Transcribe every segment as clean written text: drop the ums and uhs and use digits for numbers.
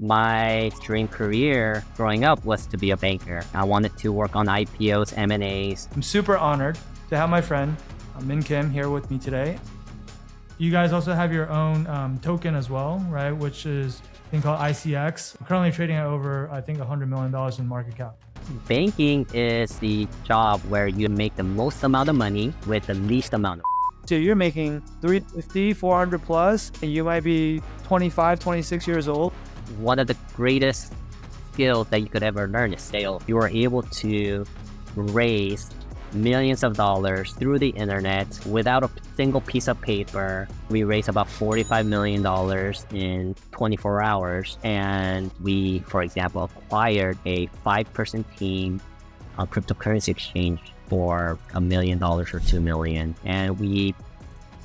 My dream career growing up was to be a banker. I wanted to work on IPOs, M&As. I'm super honored to have my friend Min Kim here with me today. You guys also have your own token as well, right? Which is a thing called ICX. Currently trading at over, I think, $100 million in market cap. Banking is the job where you make the most amount of money with the least amount of. So you're making 350, 400 plus, and you might be 25, 26 years old. One of the greatest skills that you could ever learn is sales. You are able to raise millions of dollars through the internet without a single piece of paper. We raised about $45 million in 24 hours. And we, for example, acquired a 5-person team on cryptocurrency exchange for $1 million or $2 million. And we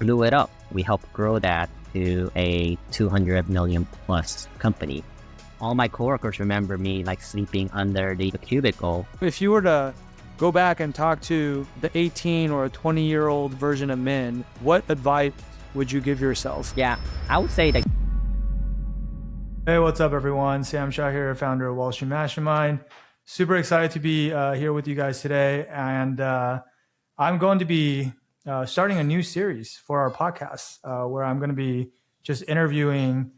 blew it up. We helped grow that to a 200 million plus company. All my coworkers remember me like sleeping under the cubicle. If you were to go back and talk to the 18 or a 20-year-old version of Min, what advice would you give yourself? Yeah, I would say that. Hey, what's up, everyone? Sam Shah here, founder of Wall Street Mastermind. Super excited to be here with you guys today. And I'm going to be starting a new series for our podcast where I'm going to be just interviewing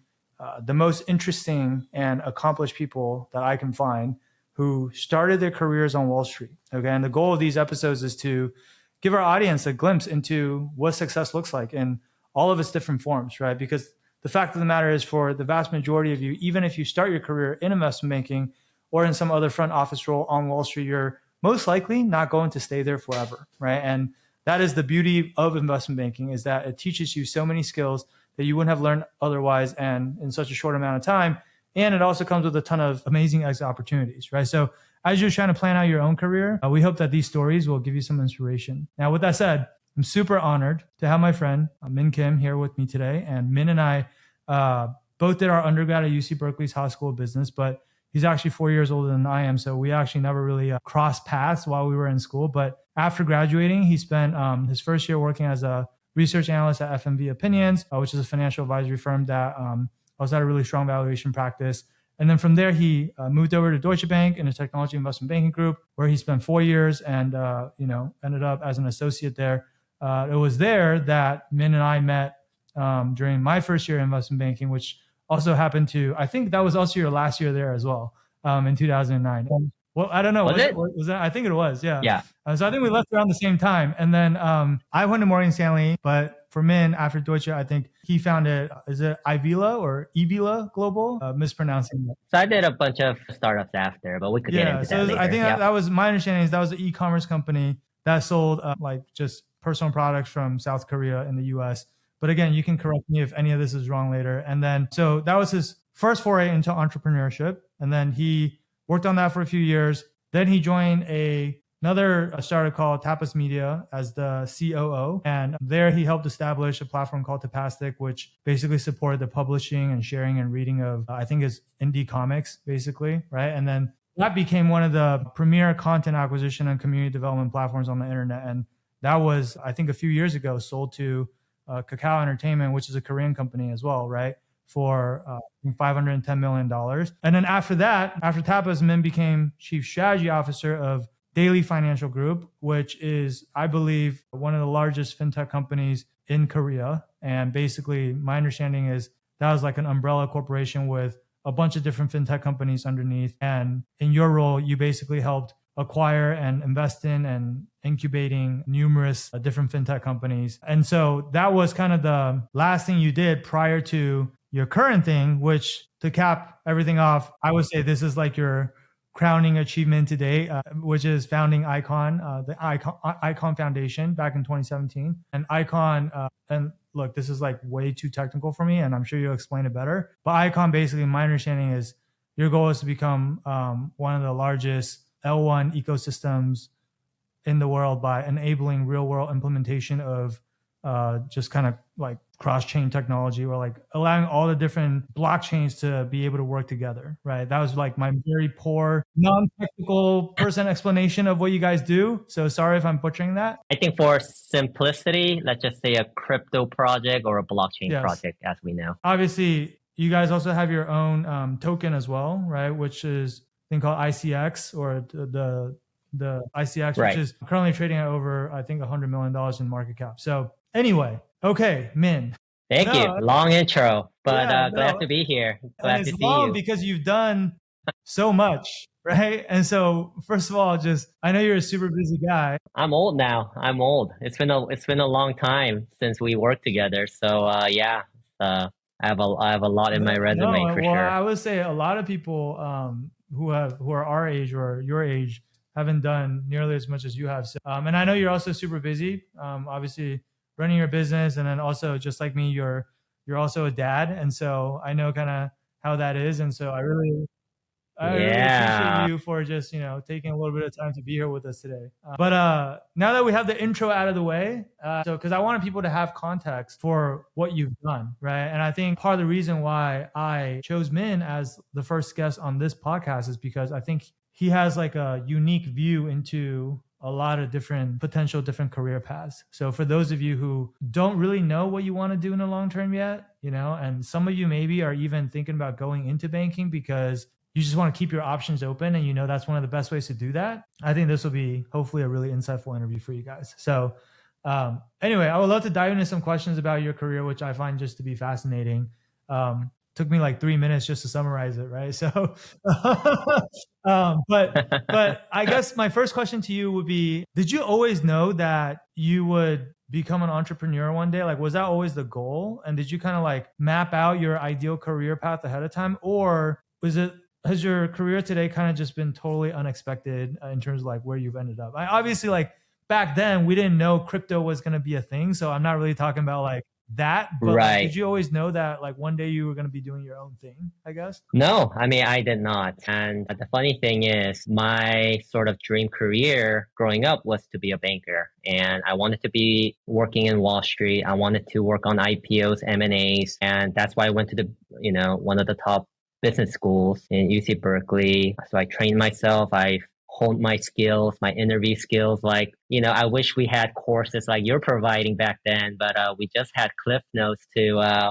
the most interesting and accomplished people that I can find who started their careers on Wall Street. Okay, and the goal of these episodes is to give our audience a glimpse into what success looks like in all of its different forms, right? Because the fact of the matter is, for the vast majority of you, even if you start your career in investment banking or in some other front office role on Wall Street, you're most likely not going to stay there forever, right? And that is the beauty of investment banking, is that it teaches you so many skills that you wouldn't have learned otherwise and in such a short amount of time. And it also comes with a ton of amazing exit opportunities, right? So as you're trying to plan out your own career, we hope that these stories will give you some inspiration. Now, with that said, I'm super honored to have my friend Min Kim here with me today. And Min and I both did our undergrad at UC Berkeley's Haas School of Business, but he's actually 4 years older than I am. So we actually never really crossed paths while we were in school. But after graduating, he spent his first year working as a research analyst at FMV Opinions, which is a financial advisory firm that also had a really strong valuation practice. And then from there, he moved over to Deutsche Bank in the technology investment banking group, where he spent 4 years and ended up as an associate there. It was there that Min and I met during my first year in investment banking, which also happened to, I think that was also your last year there as well, in 2009. Well, I don't know. Was that? I think it was. Yeah. Yeah. So I think we left around the same time. And then I went to Morgan Stanley, but for Min, after Deutsche, I think he founded, is it Ivila or Evila Global? Mispronouncing it. So I did a bunch of startups after, but we could get into that later. I think that was my understanding, is that was the e-commerce company that sold like just personal products from South Korea in the US. But again, you can correct me if any of this is wrong later. And then, so that was his first foray into entrepreneurship. And then he worked on that for a few years. Then he joined another startup called Tapas Media as the COO. And there he helped establish a platform called Tapastic, which basically supported the publishing and sharing and reading of, I think it's indie comics, basically, right? And then that became one of the premier content acquisition and community development platforms on the internet. And that was, I think, a few years ago, sold to Kakao Entertainment, which is a Korean company as well, right? For $510 million. And then after that, after Tapas, Min became chief strategy officer of DAYLI Financial Group, which is, I believe, one of the largest fintech companies in Korea. And basically, my understanding is that was like an umbrella corporation with a bunch of different fintech companies underneath. And in your role, you basically helped acquire and invest in and incubating numerous different fintech companies. And so that was kind of the last thing you did prior to your current thing, which, to cap everything off, I would say this is like your crowning achievement today, which is founding Icon, the Icon Foundation back in 2017. And Icon, and look, this is like way too technical for me, and I'm sure you'll explain it better. But Icon, basically, my understanding is your goal is to become one of the largest L1 ecosystems in the world by enabling real world implementation of just kind of like cross-chain technology, or like allowing all the different blockchains to be able to work together, right? That was like my very poor, non-technical person explanation of what you guys do. So sorry if I'm butchering that. I think for simplicity, let's just say a crypto project or a blockchain project, as we know. Obviously, you guys also have your own token as well, right? Which is a thing called ICX, or the ICX, Right. which is currently trading at over, I think, $100 million in market cap. So anyway, okay, Min. Thank you. Long intro, but Yeah, glad no. to be here. And Glad to it's see long you. because you've done so much, right? And so, first of all, I know you're a super busy guy. I'm old now. I'm old. It's been a long time since we worked together. So yeah, I have a lot in my resume No, for well, sure. I would say a lot of people who are our age or your age haven't done nearly as much as you have. So, and I know you're also super busy. Obviously, running your business, and then also just like me, you're also a dad, and so I know kind of how that is. And so I really appreciate you for just, taking a little bit of time to be here with us today. But now that we have the intro out of the way, so because I wanted people to have context for what you've done, right? And I think part of the reason why I chose Min as the first guest on this podcast is because I think he has like a unique view into a lot of different career paths. So for those of you who don't really know what you want to do in the long term yet, and some of you maybe are even thinking about going into banking because you just want to keep your options open, and that's one of the best ways to do that. I think this will be hopefully a really insightful interview for you guys. So anyway, I would love to dive into some questions about your career, which I find just to be fascinating. Took me like 3 minutes just to summarize it, right? So, but I guess my first question to you would be, did you always know that you would become an entrepreneur one day? Like, was that always the goal? And did you kind of like map out your ideal career path ahead of time? Or has your career today kind of just been totally unexpected in terms of like where you've ended up? Obviously, like back then we didn't know crypto was going to be a thing. So I'm not really talking about like that, but like, did you always know that like one day you were going to be doing your own thing, I guess? No, I mean, I did not. And the funny thing is, my sort of dream career growing up was to be a banker. And I wanted to be working in Wall Street. I wanted to work on IPOs, M&As. And that's why I went to one of the top business schools in UC Berkeley. So I trained myself. I honed my skills, my interview skills. Like, I wish we had courses like you're providing back then, but we just had Cliff Notes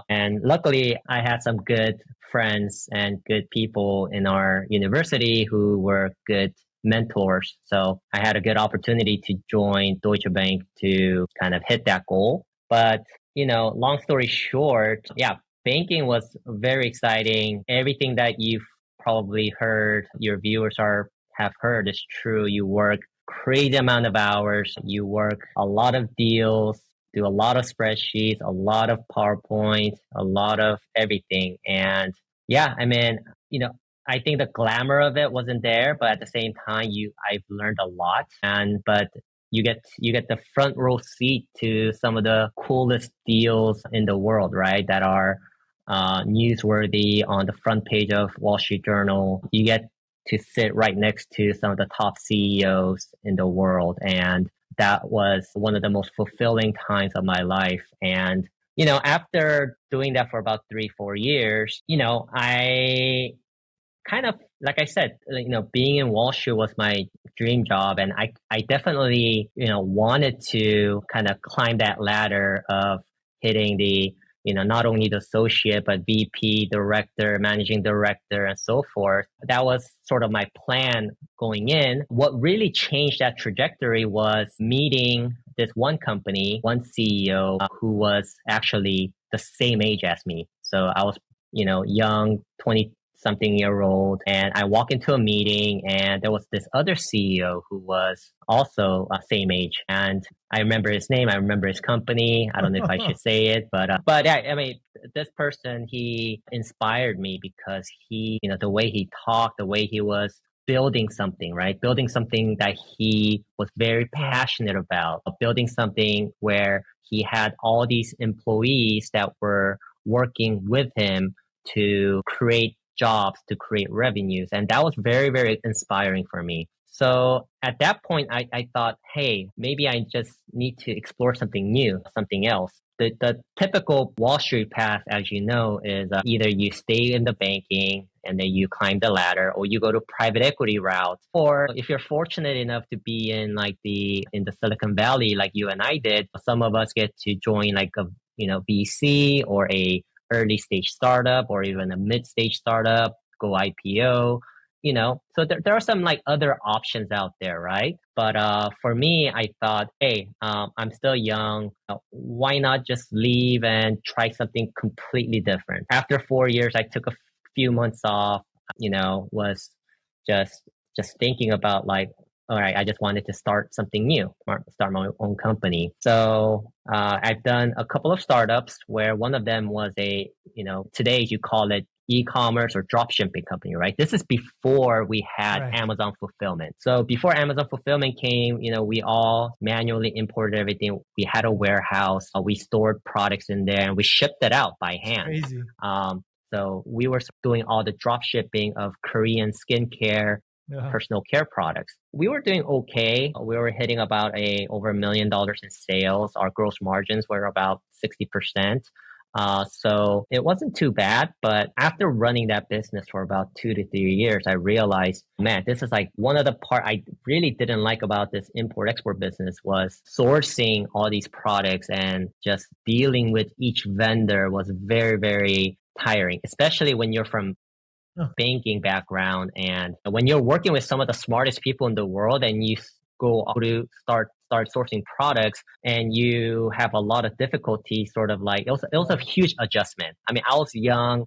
and luckily I had some good friends and good people in our university who were good mentors. So I had a good opportunity to join Deutsche Bank to kind of hit that goal. But, long story short, yeah, banking was very exciting. Everything that you've probably heard, your viewers have heard is true. You work crazy amount of hours. You work a lot of deals, do a lot of spreadsheets, a lot of PowerPoint, a lot of everything. And yeah, I mean, I think the glamour of it wasn't there, but at the same time, I've learned a lot. But you get the front row seat to some of the coolest deals in the world, right? That are newsworthy on the front page of Wall Street Journal. You get to sit right next to some of the top CEOs in the world. And that was one of the most fulfilling times of my life. And, after doing that for about 3-4 years, I kind of, like I said, being in Wall Street was my dream job. And I definitely, wanted to kind of climb that ladder of hitting the not only the associate, but VP, director, managing director, and so forth. That was sort of my plan going in. What really changed that trajectory was meeting this one company, one CEO who was actually the same age as me. So I was, young, 20-something-year-old, and I walked into a meeting and there was this other CEO who was also same age. And I remember his name. I remember his company. I don't know if I should say it, but yeah, I mean, this person, he inspired me because the way he talked, the way he was building something, right? Building something that he was very passionate about, building something where he had all these employees that were working with him to create jobs, to create revenues. And that was very, very inspiring for me. So at that point, I thought, hey, maybe I just need to explore something new, something else. The typical Wall Street path, as you know, is either you stay in the banking and then you climb the ladder, or you go to private equity route. Or if you're fortunate enough to be in the Silicon Valley, like you and I did, some of us get to join like a VC or a early stage startup or even a mid stage startup, go IPO, so there are some like other options out there, right? But for me, I thought, hey, I'm still young. Why not just leave and try something completely different? After 4 years, I took a few months off, was just just thinking about like, all right, I just wanted to start something new, or start my own company. So I've done a couple of startups where one of them was today you call it e-commerce or drop shipping company, right? This is before we had Right. Amazon fulfillment. So before Amazon fulfillment came, we all manually imported everything. We had a warehouse, we stored products in there, and we shipped it out by It's hand. crazy. So we were doing all the drop shipping of Korean skincare, Yeah. personal care products. We were doing okay. We were hitting about over $1 million in sales. Our gross margins were about 60%. So it wasn't too bad, but after running that business for about 2 to 3 years, I realized, man, this is like one of the part I really didn't like about this import export business was sourcing all these products and just dealing with each vendor was very, very tiring, especially when you're from banking background and when you're working with some of the smartest people in the world and you go to start sourcing products and you have a lot of difficulty sort of like it was a huge adjustment. I mean, I was young.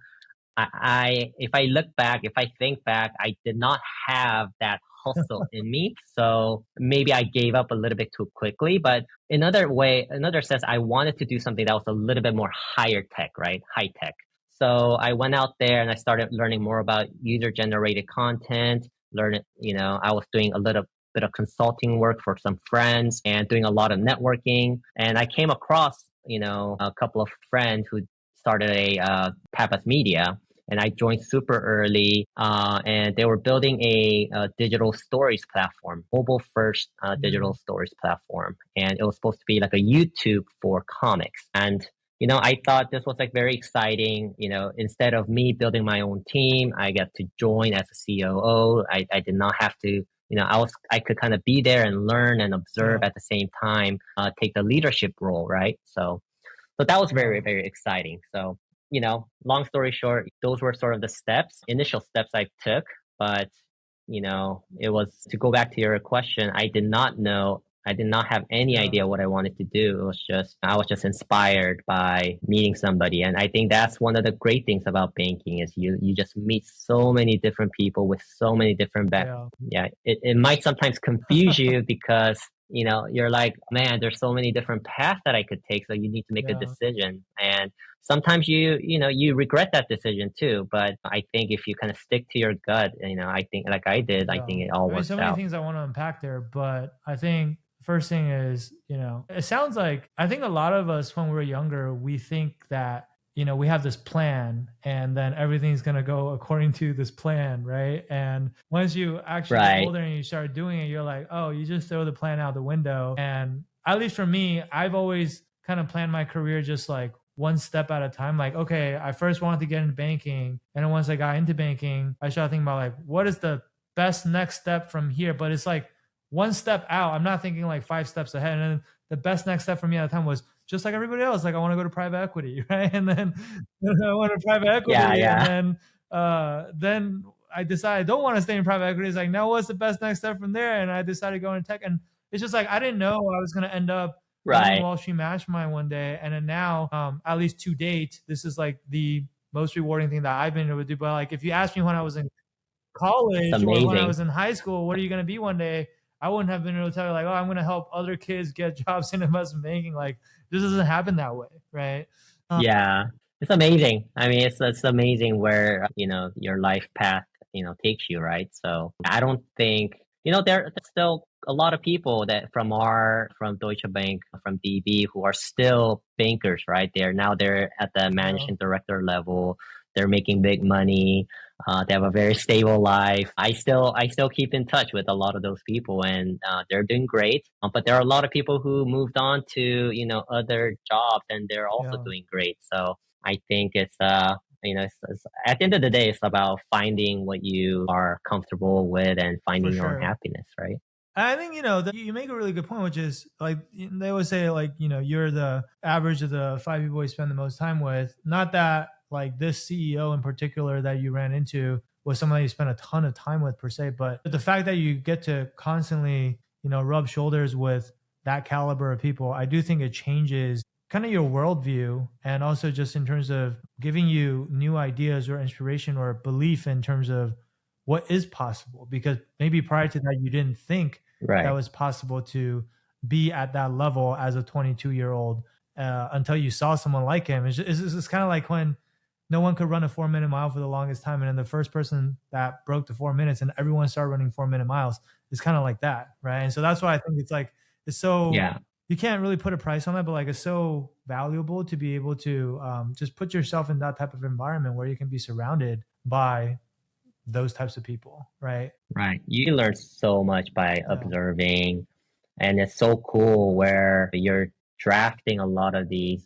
If I look back, if I think back, I did not have that hustle in me. So maybe I gave up a little bit too quickly. But another sense, I wanted to do something that was a little bit more higher tech, right? High tech. So I went out there and I started learning more about user generated content. I was doing a little bit of consulting work for some friends and doing a lot of networking. And I came across, a couple of friends who started a Tapas Media, and I joined super early. And they were building a digital stories platform, mobile first digital stories platform, and it was supposed to be like a YouTube for comics. And I thought this was like very exciting. Instead of me building my own team, I got to join as a COO. I did not have to. I could kind of be there and learn and observe at the same time, take the leadership role, right? So that was very, very exciting. So, long story short, those were sort of the initial steps I took. But, it was to go back to your question, I did not have any idea what I wanted to do. I was just inspired by meeting somebody. And I think that's one of the great things about banking is you just meet so many different people with so many different it might sometimes confuse you because you're like, man, there's so many different paths that I could take. So you need to make a decision. And sometimes you regret that decision too. But I think if you kind of stick to your gut, I think like I did, I think it all works so many out. things I want to unpack there, but I think first thing is, it sounds like, I think a lot of us when we're younger, we think that, we have this plan and then everything's going to go according to this plan, right? And once you actually get older and you start doing it, you're like, oh, you just throw the plan out the window. And at least for me, I've always kind of planned my career just like one step at a time. Like, okay, I first wanted to get into banking. And then once I got into banking, I started thinking about like, what is the best next step from here? But it's like one step out. I'm not thinking like 5 steps ahead. And then the best next step for me at the time was just like everybody else. Like I want to go to private equity, right? And then I went to private equity. And then I decided I don't want to stay in private equity. It's like, now what's the best next step from there? And I decided to go into tech. And it's just like, I didn't know I was going to end up running Wall Street Mastermind one day. And then now, at least to date, this is like the most rewarding thing that I've been able to do. But like, if you ask me when I was in college or when I was in high school, what are you going to be one day? I wouldn't have been able to tell you like, oh, I'm going to help other kids get jobs in investment banking. Like this doesn't happen that way, right? It's amazing. I mean, it's amazing where your life path takes you, right? So I don't think there's still a lot of people that from Deutsche Bank, from DB, who are still bankers, right? They're at the managing director level. They're making big money. They have a very stable life. I still keep in touch with a lot of those people, and they're doing great. But there are a lot of people who moved on to other jobs, and they're also doing great. So I think it's it's, at the end of the day, it's about finding what you are comfortable with and finding your own happiness, right? I think, that you make a really good point, which is like they always say, like, you're the average of the 5 people you spend the most time with. Not that like this CEO in particular that you ran into was someone that you spent a ton of time with per se, but the fact that you get to constantly, rub shoulders with that caliber of people, I do think it changes kind of your worldview, and also just in terms of giving you new ideas or inspiration or belief in terms of what is possible, because maybe prior to that you didn't think that Right. was possible to be at that level as a 22-year-old until you saw someone like him. It's kind of like when no one could run a 4 minute mile for the longest time, and then the first person that broke the 4 minutes and everyone started running 4 minute miles is kind of like that, right? And so that's why I think it's like it's so, Yeah. you can't really put a price on that, but like it's so valuable to be able to just put yourself in that type of environment where you can be surrounded by those types of people, right? Right. You learn so much by Yeah. observing, and it's so cool where you're drafting a lot of these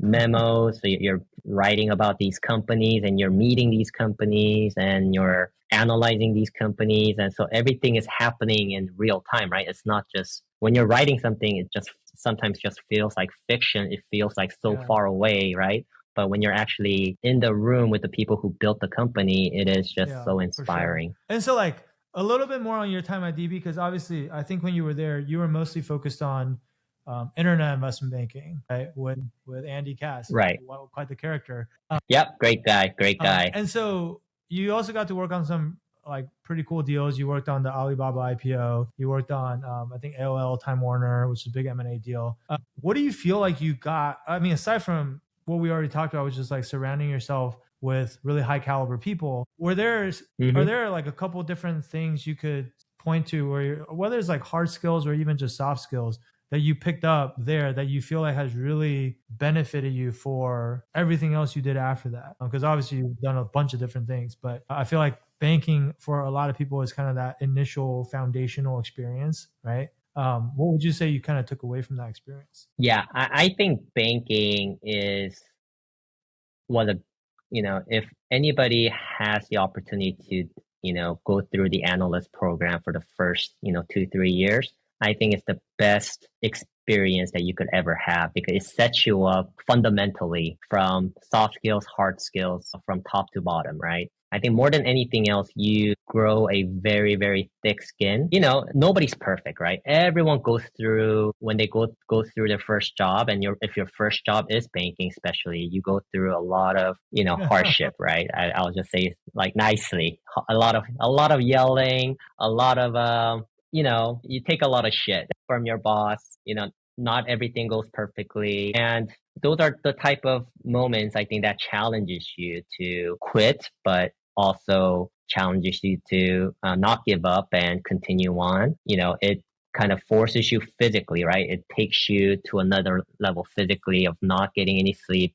memos. So you're writing about these companies, and you're meeting these companies, and you're analyzing these companies, and so everything is happening in real time, right? It's not just when you're writing something, it just sometimes just feels like fiction. It feels like so Yeah. far away, right? But when you're actually in the room with the people who built the company, it is just Yeah, so for sure. inspiring. And so like a little bit more on your time at DB, because obviously I think when you were there, you were mostly focused on internet investment banking, right? With Andy Cass, Right. quite the character. Yep. Great guy. Great guy. And so you also got to work on some like pretty cool deals. You worked on the Alibaba IPO. You worked on I think AOL Time Warner, which is a big M&A deal. What do you feel like you got? I mean, aside from what we already talked about, which is like surrounding yourself with really high caliber people, are there like a couple different things you could point to, where whether it's like hard skills or even just soft skills that you picked up there that you feel like has really benefited you for everything else you did after that? Because obviously you've done a bunch of different things, but I feel like banking for a lot of people is kind of that initial foundational experience, right? What would you say you kind of took away from that experience? Yeah, I think banking is one of, if anybody has the opportunity to, go through the analyst program for the first, 2, 3 years, I think it's the best experience that you could ever have, because it sets you up fundamentally from soft skills, hard skills, from top to bottom, right? I think more than anything else, you grow a very, very thick skin. Nobody's perfect, right? Everyone goes through, when they go through their first job, and if your first job is banking, especially, you go through a lot of, hardship, right? I'll just say like nicely, a lot of yelling, a lot of, you take a lot of shit from your boss. Not everything goes perfectly. And those are the type of moments, I think, that challenges you to quit, but also challenges you to not give up and continue on. It kind of forces you physically, right? It takes you to another level physically of not getting any sleep,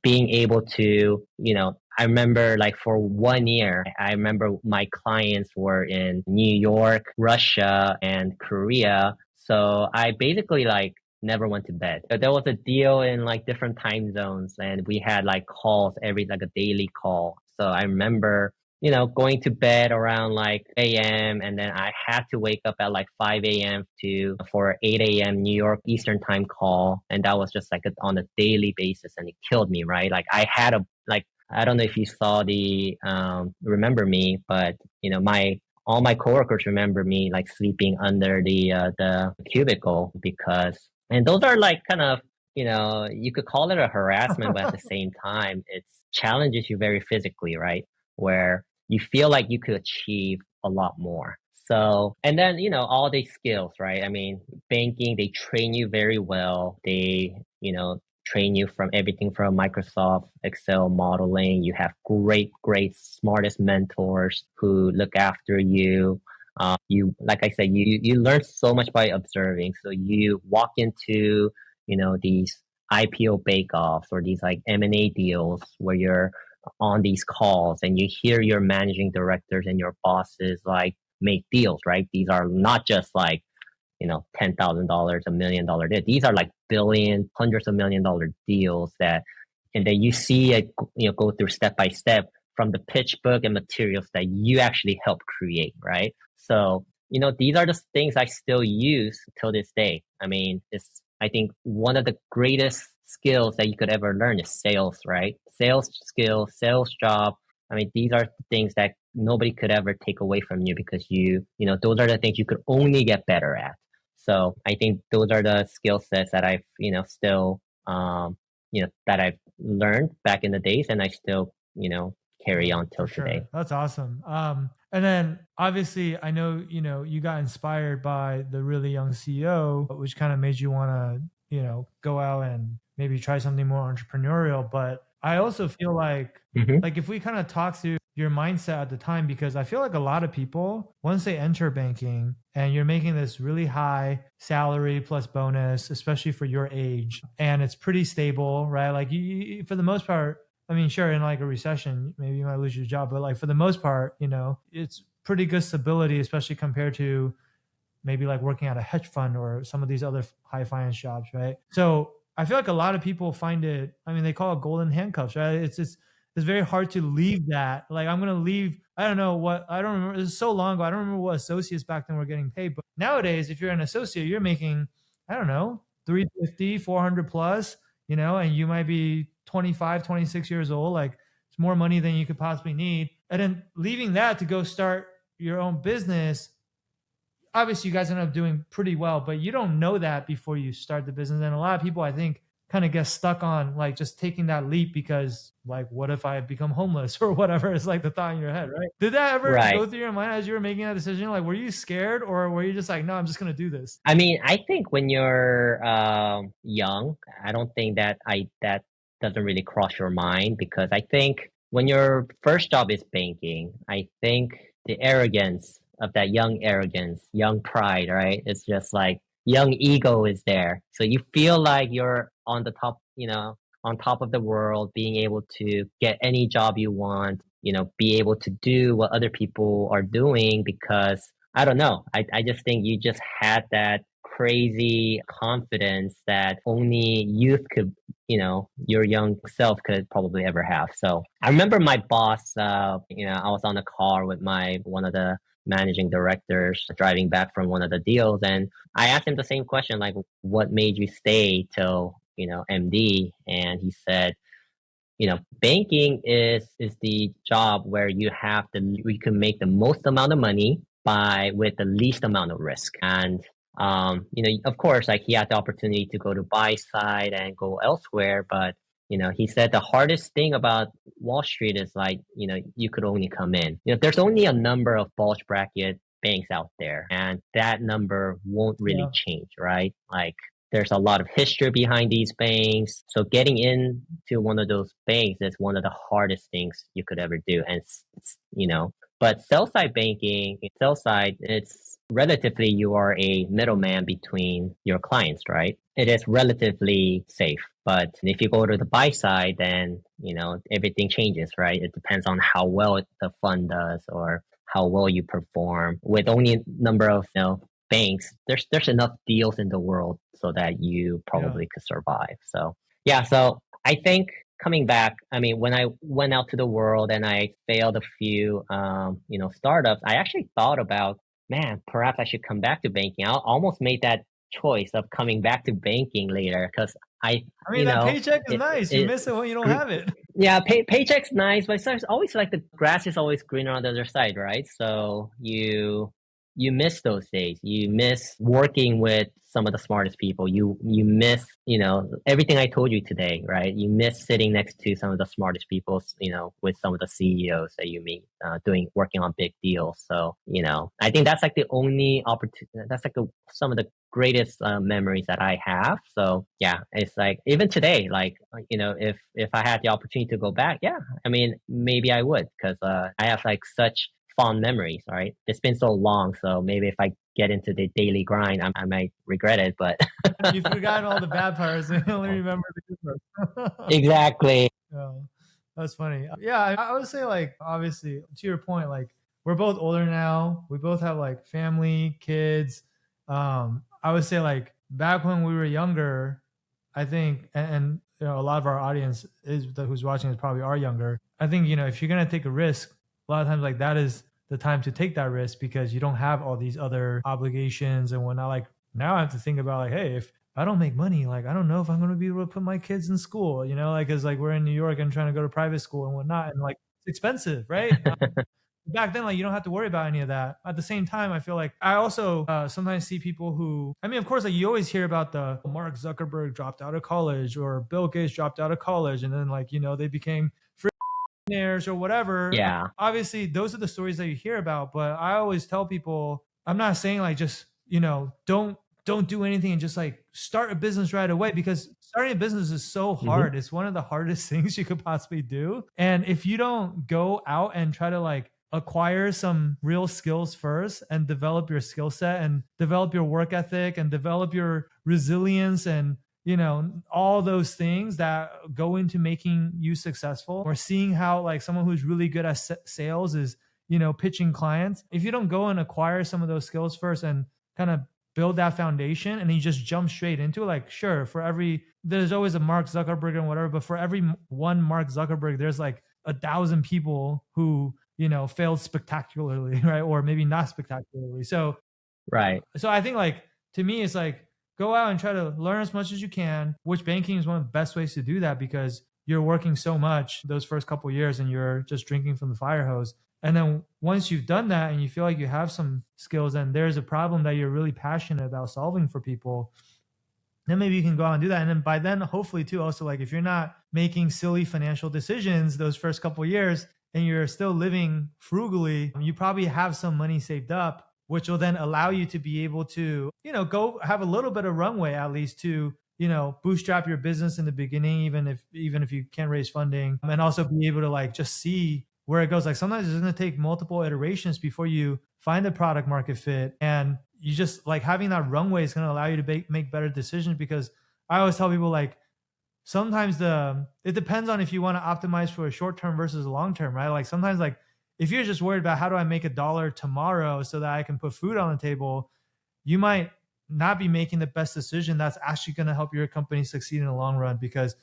being able to, I remember like for 1 year, I remember my clients were in New York, Russia, and Korea. So I basically like never went to bed. There was a deal in like different time zones, and we had like calls like a daily call. So I remember, going to bed around like a.m. and then I had to wake up at like 5 a.m. for 8 a.m. New York Eastern time call. And that was just like on a daily basis, and it killed me, right? Like I had I don't know if you saw the Remember Me, but all my coworkers remember me like sleeping under the cubicle, and those are like kind of, you could call it a harassment, but at the same time, it challenges you very physically, right? Where you feel like you could achieve a lot more. So, and then, all these skills, right? I mean, banking, they train you very well. They, train you from everything from Microsoft Excel modeling. You have great, smartest mentors who look after you. Like I said, you learn so much by observing. So you walk into, these IPO bake-offs or these like M&A deals where you're on these calls and you hear your managing directors and your bosses like make deals, right? These are not just like, $10,000, $1 million deal. These are like billion, hundreds of $1 million deals and then you see it, go through step by step from the pitch book and materials that you actually help create, right? So these are the things I still use till this day. I mean, I think one of the greatest skills that you could ever learn is sales, right? Sales skill, sales job. I mean, these are the things that nobody could ever take away from you because those are the things you could only get better at. So I think those are the skill sets that I've, still, that I've learned back in the days, and I still, carry on till For sure. today. That's awesome. And then obviously I know, you got inspired by the really young CEO, which kind of made you want to, go out and maybe try something more entrepreneurial. But I also feel like, Mhm. like if we kind of talk through your mindset at the time, because I feel like a lot of people, once they enter banking and you're making this really high salary plus bonus, especially for your age, and it's pretty stable, right? Like you for the most part, I mean, sure, in like a recession, maybe you might lose your job, but like for the most part, it's pretty good stability, especially compared to maybe like working at a hedge fund or some of these other high finance jobs, right? So I feel like a lot of people find it, I mean, they call it golden handcuffs, right? It's very hard to leave that. Like I'm going to leave, I don't know what, I don't remember, this is so long ago. I don't remember what associates back then were getting paid. But nowadays, if you're an associate, you're making, I don't know, 350, 400 plus, and you might be 25, 26 years old. Like it's more money than you could possibly need. And then leaving that to go start your own business, obviously you guys end up doing pretty well, but you don't know that before you start the business. And a lot of people, I think, kind of get stuck on like just taking that leap because like, what if I become homeless or whatever? It's like the thought in your head, right? Did that ever Right. go through your mind as you were making that decision? Like, were you scared or were you just like, no, I'm just going to do this? I mean, I think when you're young, I don't think that doesn't really cross your mind, because I think when your first job is banking, I think the arrogance of that young arrogance, young pride, right? It's just like young ego is there. So you feel like you're on the top, on top of the world, being able to get any job you want, be able to do what other people are doing because I don't know. I just think you just had that crazy confidence that only youth could, your young self could probably ever have. So I remember my boss, I was on a car with one of the managing directors driving back from one of the deals. And I asked him the same question, like, what made you stay till, MD? And he said, banking is the job where you can make the most amount of money with the least amount of risk. And of course, like he had the opportunity to go to buy side and go elsewhere, but he said the hardest thing about Wall Street is like, you could only come in. There's only a number of bulge bracket banks out there, and that number won't really change, right? Like there's a lot of history behind these banks. So getting into one of those banks is one of the hardest things you could ever do. And, but sell-side banking, sell-side, it's relatively, you are a middleman between your clients, right? It is relatively safe. But if you go to the buy side, then, everything changes, right? It depends on how well the fund does or how well you perform. With only a number of, banks, there's enough deals in the world so that you probably could survive. So so I think coming back, I mean, when I went out to the world and I failed a few startups, I actually thought about, man, perhaps I should come back to banking. I almost made that choice of coming back to banking later because I mean, that paycheck is nice. You miss it when you don't have it. Yeah, paycheck's nice, but it's always like the grass is always greener on the other side, right? So you miss those days. You miss working with some of the smartest people. You miss, everything I told you today, right? You miss sitting next to some of the smartest people, with some of the CEOs that you meet, working on big deals. So, I think that's like the only opportunity. That's like some of the greatest memories that I have. So yeah, it's like even today, like if I had the opportunity to go back, I mean maybe I would because I have like such fond memories, right? It's been so long, so maybe if I get into the daily grind, I might regret it, but you've forgotten all the bad parts and you only remember the good parts. Exactly. Yeah, that's funny. Yeah, I would say like obviously to your point, like we're both older now. We both have like family, kids. I would say like back when we were younger, I think, and a lot of our audience who's watching is probably are younger. I think if you're gonna take a risk, a lot of times like that is the time to take that risk because you don't have all these other obligations and whatnot. Like now I have to think about like, hey, if I don't make money, like I don't know if I'm going to be able to put my kids in school, you know, like, cause like we're in New York and trying to go to private school and whatnot. And like, it's expensive, right? Back then, like you don't have to worry about any of that. At the same time, I feel like I also sometimes see people who, I mean, of course, like you always hear about the Mark Zuckerberg dropped out of college or Bill Gates dropped out of college. And then like, you know, they became millionaires or whatever. Yeah. Obviously, those are the stories that you hear about. But I always tell people, I'm not saying like just, you know, don't do anything and just like start a business right away, because starting a business is so hard. It's one of the hardest things you could possibly do. And if you don't go out and try to like acquire some real skills first and develop your skill set and develop your work ethic and develop your resilience and, you know, all those things that go into making you successful, or seeing how like someone who's really good at sales is, you know, pitching clients. If you don't go and acquire some of those skills first and kind of build that foundation and you just jump straight into it, like sure, there's always a Mark Zuckerberg and whatever, but for every one Mark Zuckerberg, there's like 1,000 people who, you know, failed spectacularly, right? Or maybe not spectacularly. So I think like, to me, it's like, go out and try to learn as much as you can, which banking is one of the best ways to do that, because you're working so much those first couple of years and you're just drinking from the fire hose. And then once you've done that and you feel like you have some skills and there's a problem that you're really passionate about solving for people, then maybe you can go out and do that. And then by then, hopefully too, also like if you're not making silly financial decisions those first couple of years and you're still living frugally, you probably have some money saved up, which will then allow you to be able to, you know, go have a little bit of runway at least to, you know, bootstrap your business in the beginning, even if you can't raise funding, and also be able to like just see where it goes. Like sometimes it's going to take multiple iterations before you find the product market fit. And you just like having that runway is going to allow you to make better decisions, because I always tell people like, sometimes it depends on if you want to optimize for a short term versus a long term, right? Like sometimes like if you're just worried about how do I make $1 tomorrow so that I can put food on the table, you might not be making the best decision that's actually going to help your company succeed in the long run, because,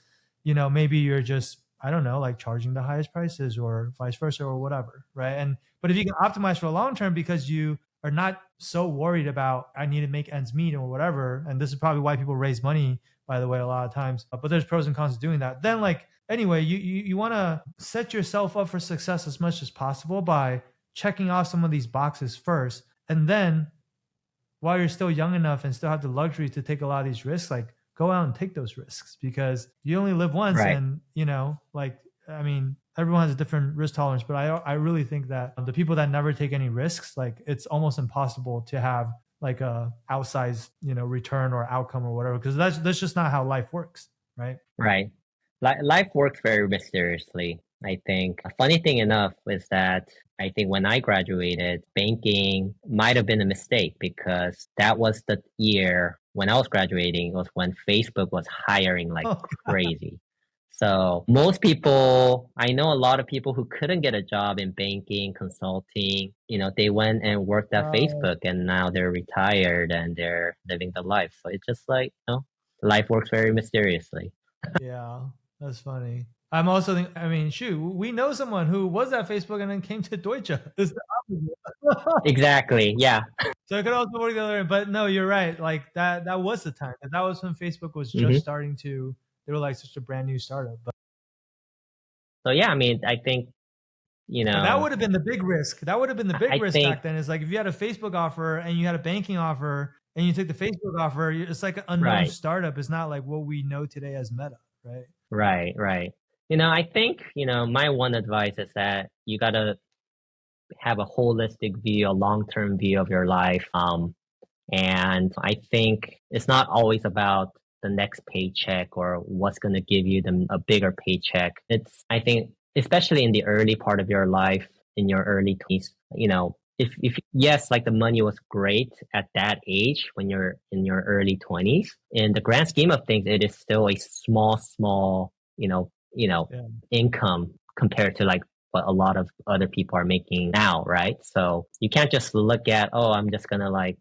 you know, maybe you're just, I don't know, like charging the highest prices or vice versa or whatever, right? But if you can optimize for a long term because you are not so worried about I need to make ends meet or whatever, and this is probably why people raise money, by the way, a lot of times, but there's pros and cons to doing that. Then like, anyway, you want to set yourself up for success as much as possible by checking off some of these boxes first. And then while you're still young enough and still have the luxury to take a lot of these risks, like go out and take those risks, because you only live once. Right. And, you know, like, I mean, everyone has a different risk tolerance, but I really think that the people that never take any risks, like it's almost impossible to have like a outsized, you know, return or outcome or whatever, because that's just not how life works. Right. Right. Life works very mysteriously. I think a funny thing enough is that I think when I graduated, banking might have been a mistake, because that was the year when I was graduating, was when Facebook was hiring like crazy. So most people, I know a lot of people who couldn't get a job in banking, consulting, you know, they went and worked at Facebook and now they're retired and they're living the life. So it's just like, you know, life works very mysteriously. Yeah, that's funny. I'm also thinking, I mean, shoot, we know someone who was at Facebook and then came to Deutsche. It's the opposite. Exactly. Yeah. So it could also work the other way. But no, you're right. Like that was the time. That was when Facebook was just starting to, they were like such a brand new startup. But so yeah, I mean, I think, you know, that would have been the big risk. That would have been the big risk back then. Is like if you had a Facebook offer and you had a banking offer and you took the Facebook offer, it's like an unknown startup. It's not like what we know today as Meta, right? Right. You know, I think, you know, my one advice is that you got to have a holistic view, a long-term view of your life. And I think it's not always about the next paycheck or what's going to give you a bigger paycheck. I think, especially in the early part of your life, in your early 20s, you know, if yes, like the money was great at that age when you're in your early 20s, in the grand scheme of things, it is still a small, income compared to like what a lot of other people are making now, right? So you can't just look at, oh, I'm just gonna like,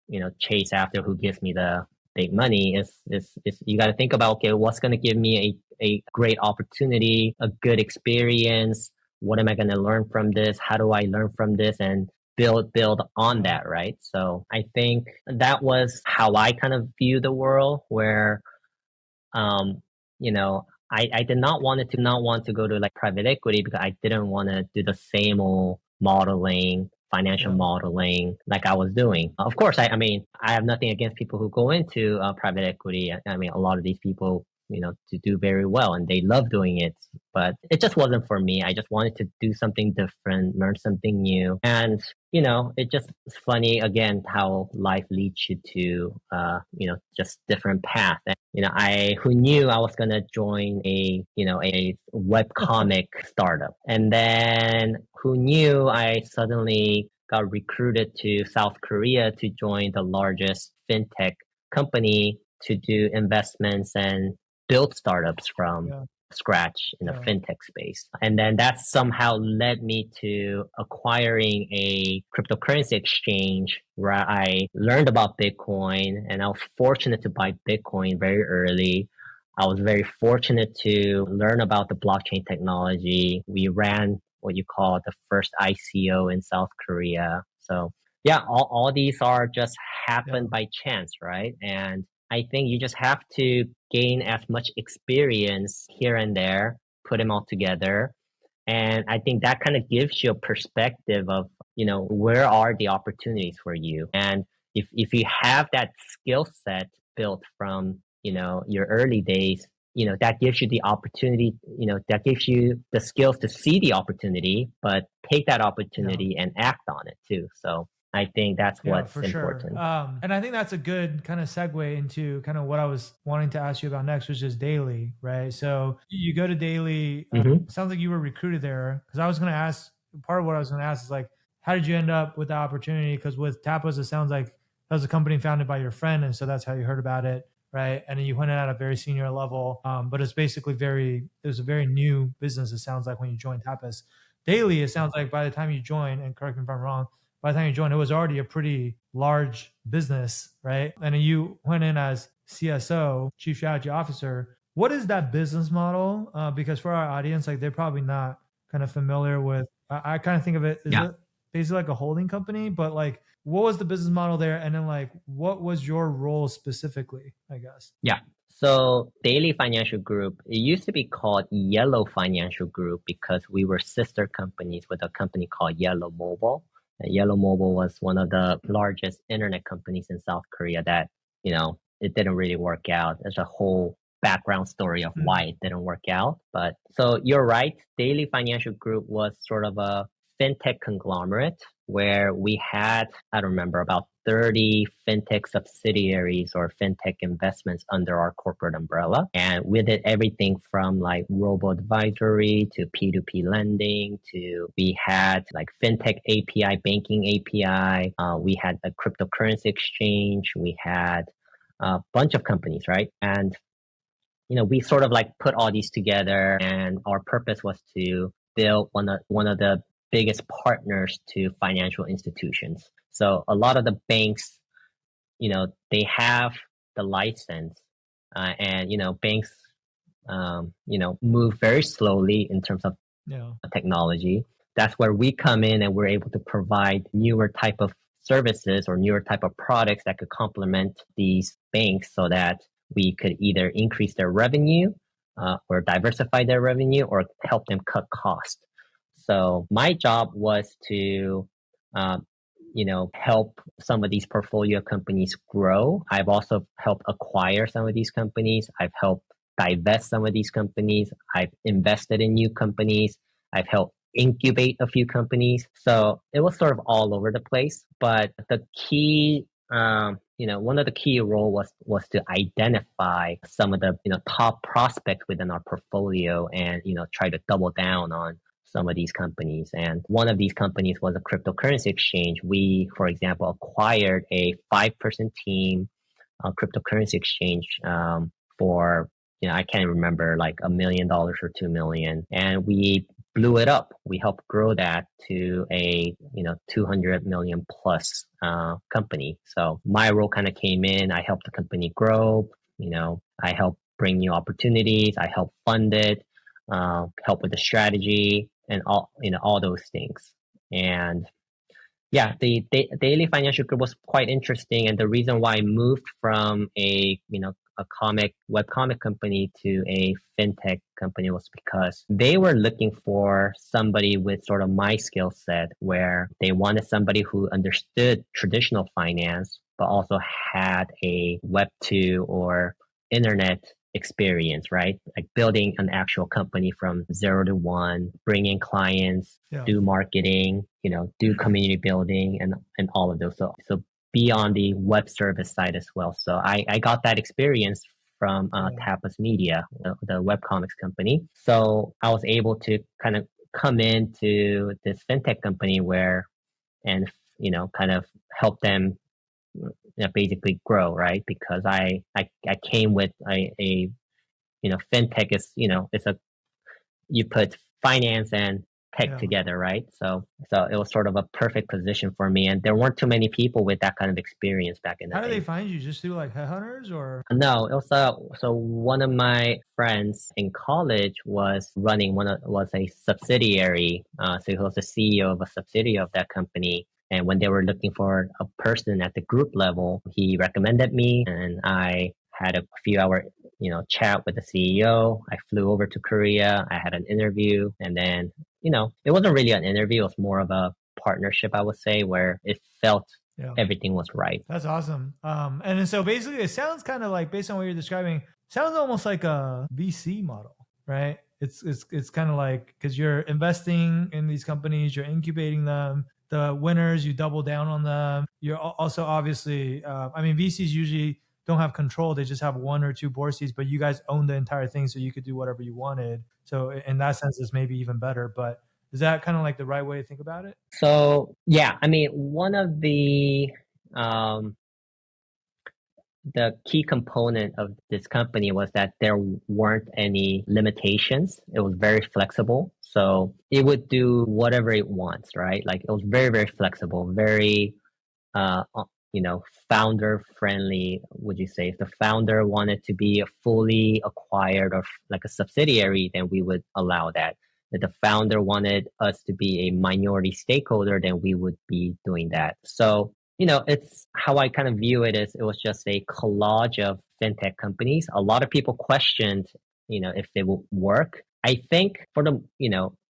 you know, chase after who gives me the big money. It's you got to think about, okay, what's gonna give me a great opportunity, a good experience, what am I going to learn from this? How do I learn from this and build on that, right? So I think that was how I kind of view the world, where you know, I did not want to go to like private equity because I didn't want to do the same old modeling, financial modeling like I was doing. Of course, I mean, I have nothing against people who go into private equity. I mean, a lot of these people, to do very well and they love doing it, but it just wasn't for me. I just wanted to do something different, learn something new. And, it just is funny again how life leads you to, just different paths. And, who knew I was going to join a web comic startup. And then who knew I suddenly got recruited to South Korea to join the largest fintech company to do investments and build startups from scratch in the fintech space. And then that somehow led me to acquiring a cryptocurrency exchange where I learned about Bitcoin, and I was fortunate to buy Bitcoin very early. I was very fortunate to learn about the blockchain technology. We ran what you call the first ICO in South Korea. So yeah, all these are just happened by chance, right? And I think you just have to gain as much experience here and there, put them all together. And I think that kind of gives you a perspective of, where are the opportunities for you? And if you have that skill set built from, your early days, that gives you the opportunity, that gives you the skills to see the opportunity, but take that opportunity and act on it too. So I think that's what's important. Sure. And I think that's a good kind of segue into kind of what I was wanting to ask you about next, which is DAYLI, right? So you go to DAYLI. Sounds like you were recruited there, because I was going to ask, part of what I was going to ask is like, how did you end up with the opportunity? Because with Tapas, it sounds like that was a company founded by your friend, and so that's how you heard about it, right? And then you went in at a very senior level, but it's basically it was a very new business, it sounds like, when you joined Tapas. DAYLI, it sounds like by the time you joined, and correct me if I'm wrong, by the time you joined, it was already a pretty large business, right? And then you went in as CSO, Chief Strategy Officer. What is that business model? Because for our audience, like, they're probably not kind of familiar with, I kind of think of it as basically like a holding company, but like, what was the business model there? And then like, what was your role specifically, I guess? Yeah. So DAYLI Financial Group, it used to be called Yellow Financial Group because we were sister companies with a company called Yellow Mobile. Yellow Mobile was one of the largest internet companies in South Korea that, it didn't really work out. There's a whole background story of why it didn't work out. But so you're right. DAYLI Financial Group was sort of a fintech conglomerate where we had, I don't remember, about 30 fintech subsidiaries or fintech investments under our corporate umbrella. And we did everything from like robo-advisory to P2P lending to we had like fintech API, banking API. We had a cryptocurrency exchange. We had a bunch of companies, right? And, we sort of like put all these together, and our purpose was to build one of the biggest partners to financial institutions. So a lot of the banks, they have the license, and, banks, move very slowly in terms of technology. That's where we come in, and we're able to provide newer type of services or newer type of products that could complement these banks so that we could either increase their revenue or diversify their revenue or help them cut costs. So my job was to, help some of these portfolio companies grow. I've also helped acquire some of these companies. I've helped divest some of these companies. I've invested in new companies. I've helped incubate a few companies. So it was sort of all over the place. But the key, one of the key role was to identify some of the, top prospects within our portfolio and, try to double down on some of these companies. And one of these companies was a cryptocurrency exchange. We, for example, acquired a 5-person team cryptocurrency exchange for, I can't remember, like $1 million or $2 million. And we blew it up. We helped grow that to a, 200 million plus company. So my role kind of came in. I helped the company grow. I helped bring new opportunities. I helped fund it, help with the strategy. and all those things. And yeah, the Daily Financial Group was quite interesting, and the reason why I moved from a web comic company to a fintech company was because they were looking for somebody with sort of my skill set, where they wanted somebody who understood traditional finance but also had a Web2 or internet experience, right? Like building an actual company from 0 to 1, bring in clients, do marketing, do community building and all of those. So be on the web service side as well. So I got that experience from Tapas Media, the webcomics company. So I was able to kind of come into this fintech company and kind of help them basically grow, right? Because I came with a fintech is, it's a, you put finance and tech together, right? So it was sort of a perfect position for me, and there weren't too many people with that kind of experience back in the day. How did they find you? Just through like headhunters or? No, it was so one of my friends in college was a subsidiary. So he was the CEO of a subsidiary of that company. And when they were looking for a person at the group level, he recommended me, and I had a few hour chat with the CEO. I flew over to Korea. I had an interview, and then it wasn't really an interview. It was more of a partnership, I would say, where it felt everything was right. That's awesome. And then so basically it sounds kind of like, based on what you're describing, sounds almost like a VC model, right? It's kind of like, because you're investing in these companies, you're incubating them. The winners, you double down on them. You're also obviously, VCs usually don't have control. They just have 1 or 2 board seats, but you guys own the entire thing, so you could do whatever you wanted. So in that sense, it's maybe even better. But is that kind of like the right way to think about it? So yeah, one of the key component of this company was that there weren't any limitations. It was very flexible. So it would do whatever it wants, right? Like it was very, very flexible, very, founder friendly, would you say? If the founder wanted to be a fully acquired or like a subsidiary, then we would allow that. If the founder wanted us to be a minority stakeholder, then we would be doing that. So it's how I kind of view it is it was just a collage of fintech companies. A lot of people questioned, if they would work. I think for the,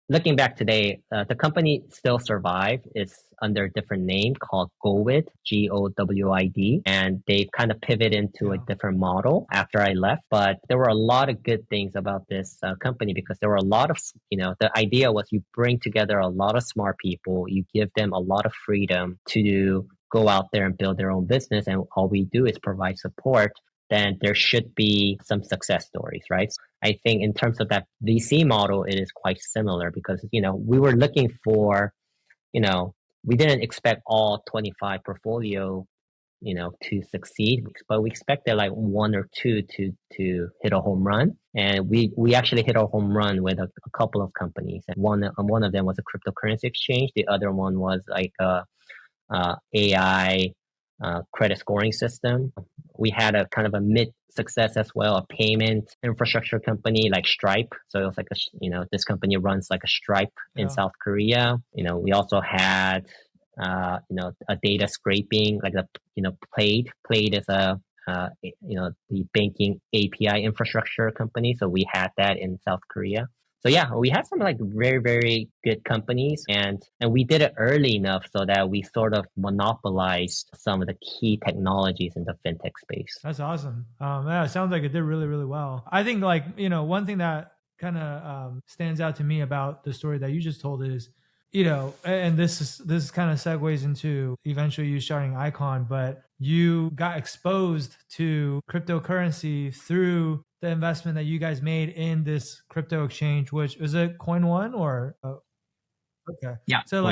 looking back today, the company still survived. It's under a different name called GOWID, GOWID, and they've kind of pivoted into a different model after I left. But there were a lot of good things about this company, because there were a lot of, the idea was you bring together a lot of smart people, you give them a lot of freedom to go out there and build their own business, and all we do is provide support. Then there should be some success stories, right? I think in terms of that VC model, it is quite similar, because, we were looking for, we didn't expect all 25 portfolio, to succeed, but we expected like 1 or 2 to hit a home run. And we actually hit a home run with a couple of companies. And one of them was a cryptocurrency exchange. The other one was like a AI credit scoring system. We had a kind of a mid success as well, a payment infrastructure company like Stripe. So it was like this company runs like a Stripe in South Korea. We also had a data scraping, like Plaid. Plaid is the banking API infrastructure company. So we had that in South Korea. So yeah, we had some like very, very good companies, and we did it early enough so that we sort of monopolized some of the key technologies in the fintech space. That's awesome. Yeah, it sounds like it did really, really well. I think like, one thing that kind of stands out to me about the story that you just told is, and this kind of segues into eventually you starting Icon, but you got exposed to cryptocurrency through the investment that you guys made in this crypto exchange, which is it Coin One or? Okay. Yeah. So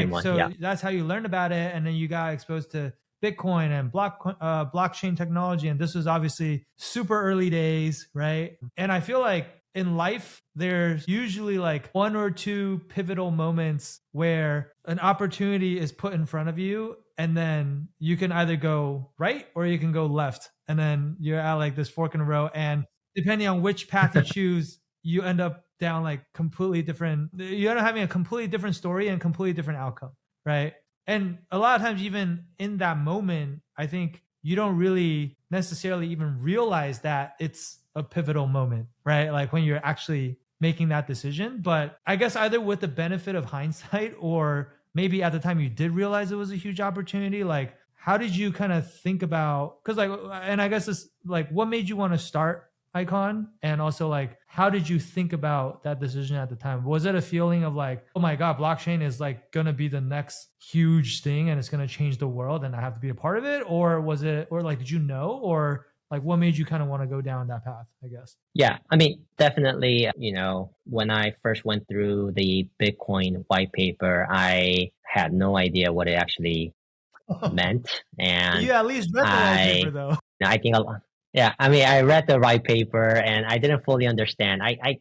that's how you learned about it. And then you got exposed to Bitcoin and blockchain technology. And this was obviously super early days, right? And I feel like in life, there's usually like 1 or 2 pivotal moments where an opportunity is put in front of you, and then you can either go right or you can go left. And then you're at like this fork in the road. And depending on which path you choose, you end up down like completely different, you end up having a completely different story and completely different outcome, right? And a lot of times, even in that moment, I think you don't really necessarily even realize that it's a pivotal moment, right? Like when you're actually making that decision. But I guess either with the benefit of hindsight or maybe at the time you did realize it was a huge opportunity, like how did you kind of think about, because like, and I guess it's like, what made you want to start Icon? And also like, how did you think about that decision at the time? Was it a feeling of like, oh my God, blockchain is like going to be the next huge thing and it's going to change the world and I have to be a part of it? Or was it, or like, did you know, or like what made you kind of want to go down that path, I guess? Yeah, I mean, definitely, when I first went through the Bitcoin white paper, I had no idea what it actually meant. And You at least read the white paper I, though. I think, yeah, I mean, I read the white paper and I didn't fully understand. I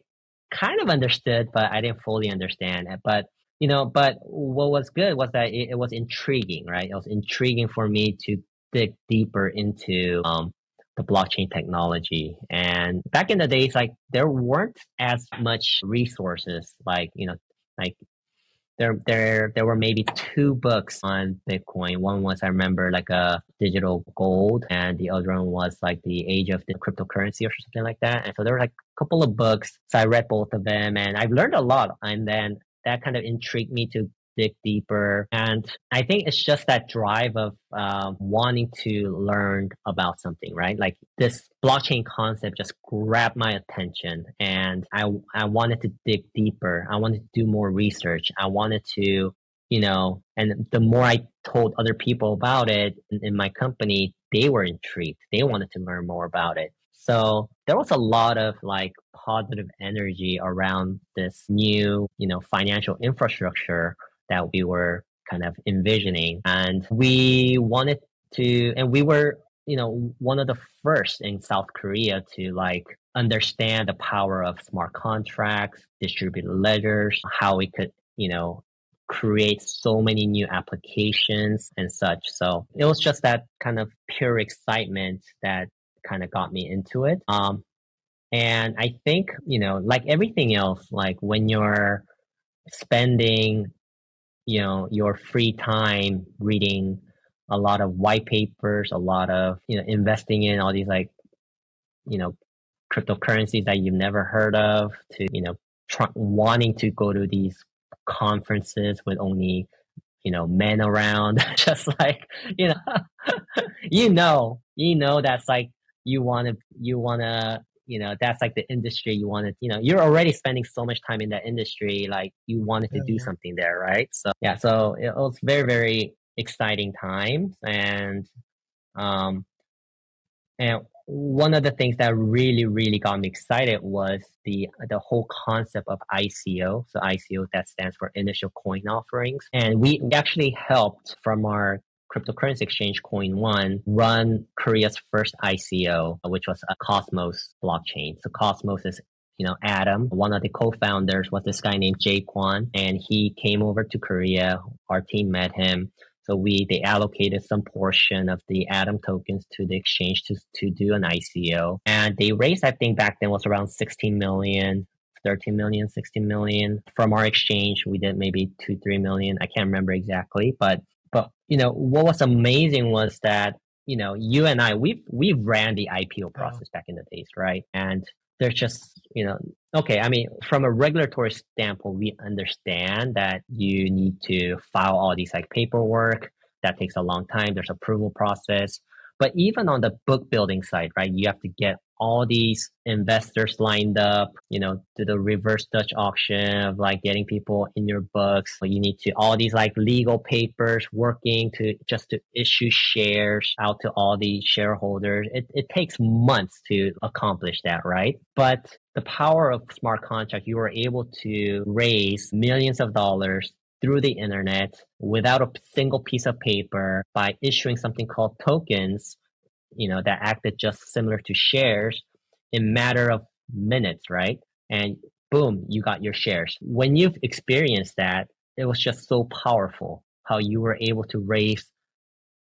kind of understood, but I didn't fully understand it. But what was good was that it was intriguing, right? It was intriguing for me to dig deeper into the blockchain technology. And back in the days, like there weren't as much resources, like there were maybe two books on Bitcoin. One was, I remember, like a digital gold, and the other one was like the age of the cryptocurrency or something like that. And so there were like a couple of books. So I read both of them and I've learned a lot. And then that kind of intrigued me to dig deeper. And I think it's just that drive of wanting to learn about something, right? Like this blockchain concept just grabbed my attention and I wanted to dig deeper. I wanted to do more research. I wanted to, and the more I told other people about it in my company, they were intrigued. They wanted to learn more about it. So there was a lot of like positive energy around this new, financial infrastructure that we were kind of envisioning. And we wanted to, and we were, one of the first in South Korea to like understand the power of smart contracts, distributed ledgers, how we could, create so many new applications and such. So it was just that kind of pure excitement that kind of got me into it. And I think, like everything else, like when you're spending, your free time reading a lot of white papers, a lot of, investing in all these like, you know, cryptocurrencies that you've never heard of to, wanting to go to these conferences with only, men around, just like, that's like, that's like the industry you want to, you're already spending so much time in that industry, like you wanted to do something there, right? So yeah, so it was very, very exciting times. Um, and one of the things that really, really got me excited was the whole concept of ICO. So ICO, that stands for initial coin offerings. And we actually helped from our cryptocurrency exchange Coin One run Korea's first ICO, which was a Cosmos blockchain. So Cosmos is Adam, one of the co-founders, was this guy named Jae Kwon, and he came over to Korea. Our team met him. So they allocated some portion of the Atom tokens to the exchange to do an ICO. And they raised, I think back then was around 16 million, 13 million, 16 million. From our exchange, we did maybe 2-3 million. I can't remember exactly. But what was amazing was that, you and I, we've ran the IPO process back in the days, right? And there's just, okay, I mean, from a regulatory standpoint, we understand that you need to file all these like paperwork. That takes a long time. There's approval process. But even on the book building side, right, you have to get all these investors lined up, do the reverse Dutch auction of like getting people in your books. So you need to all these like legal papers working to issue shares out to all the shareholders. It takes months to accomplish that, right? But the power of smart contract, you were able to raise millions of dollars through the internet without a single piece of paper by issuing something called tokens, that acted just similar to shares in matter of minutes, right? And boom, you got your shares. When you've experienced that, it was just so powerful how you were able to raise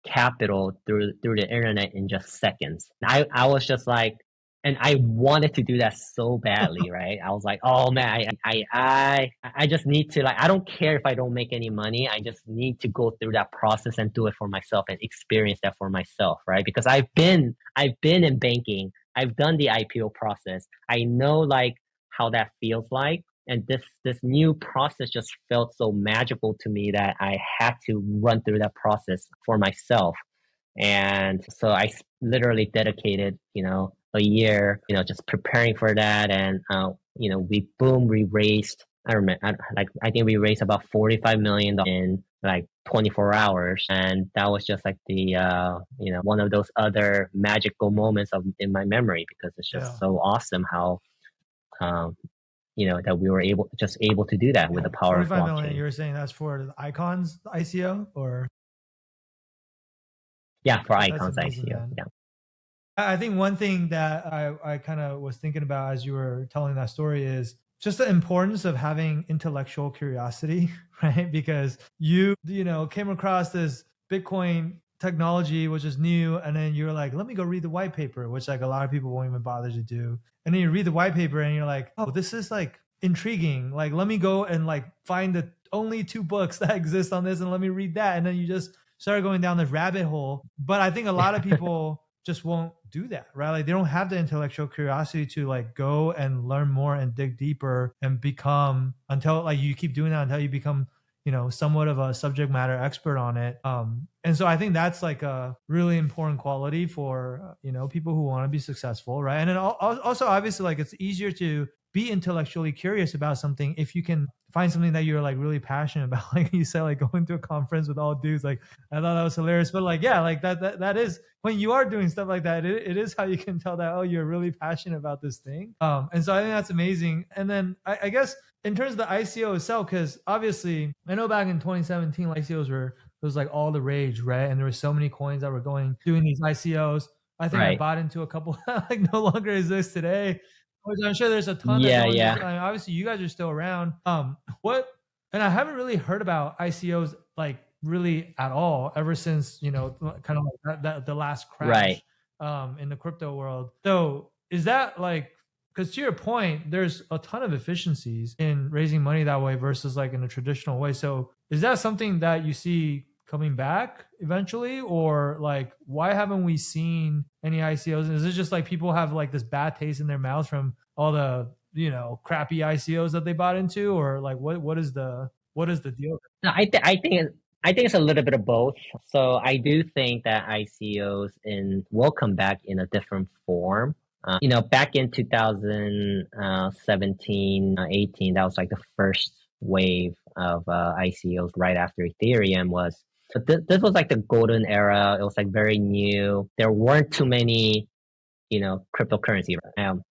capital through the internet in just seconds. I was just like, And I wanted to do that so badly, right? I was like, oh man, I just need to, like, I don't care if I don't make any money. I just need to go through that process and do it for myself and experience that for myself, right? Because I've been in banking. I've done the IPO process. I know like how that feels like. And this new process just felt so magical to me that I had to run through that process for myself. And so literally dedicated, a year, just preparing for that. And, we raised, I think we raised about $45 million in like 24 hours. And that was just like the, one of those other magical moments in my memory, because it's just so awesome how, that we were able to do that with the power of 45 blockchain. million, you were saying that's for the Icons ICO or? Yeah, for Icons amazing, ICO. Man. Yeah. I think one thing that I kind of was thinking about as you were telling that story is just the importance of having intellectual curiosity, right? Because you came across this Bitcoin technology, which is new. And then you're like, let me go read the white paper, which like a lot of people won't even bother to do. And then you read the white paper and you're like, oh, this is like intriguing. Like, let me go and like find the only 2 books that exist on this and let me read that. And then you just start going down this rabbit hole. But I think a lot of people just won't do that, right? Like they don't have the intellectual curiosity to like go and learn more and dig deeper and become, until like you keep doing that until you become, somewhat of a subject matter expert on it. And so I think that's like a really important quality for, people who want to be successful, right? And then also obviously like it's easier to be intellectually curious about something if you can find something that you're like really passionate about. Like you said, like going to a conference with all dudes, like I thought that was hilarious. But like, yeah, like that is when you are doing stuff like that, it is how you can tell that, oh, you're really passionate about this thing. And so I think that's amazing. And then I guess in terms of the ICO itself, because obviously I know back in 2017, ICOs it was like all the rage, right? And there were so many coins that were doing these ICOs. I think I bought into a couple that like no longer exist today. Which I'm sure there's a ton that don't exist. I mean, obviously you guys are still around. And I haven't really heard about ICOs like really at all ever since, kind of like the last crash in the crypto world. So is that like, because to your point, there's a ton of efficiencies in raising money that way versus like in a traditional way. So is that something that you see coming back eventually, or like why haven't we seen any ICOs? Is it just like people have like this bad taste in their mouths from all the crappy ICOs that they bought into, or like what is the deal? No, I think it's a little bit of both. So I do think that ICOs will come back in a different form. Back in 2017, 18, that was like the first wave of ICOs right after Ethereum was. So this was like the golden era. It was like very new. There weren't too many, cryptocurrency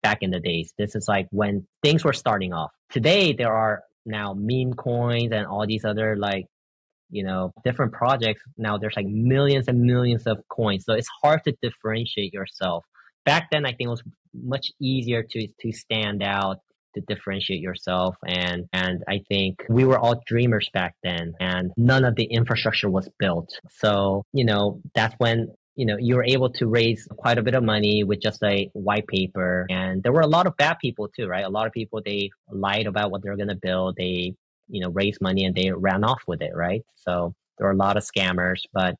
back in the days. This is like when things were starting off. Today, there are now meme coins and all these other like, different projects. Now there's like millions and millions of coins. So it's hard to differentiate yourself. Back then, I think it was much easier to stand out, to differentiate yourself. And I think we were all dreamers back then, and none of the infrastructure was built. So, that's when, you were able to raise quite a bit of money with just a white paper. And there were a lot of bad people too, right? A lot of people, they lied about what they were going to build. They, raised money and they ran off with it, right? So there were a lot of scammers, but,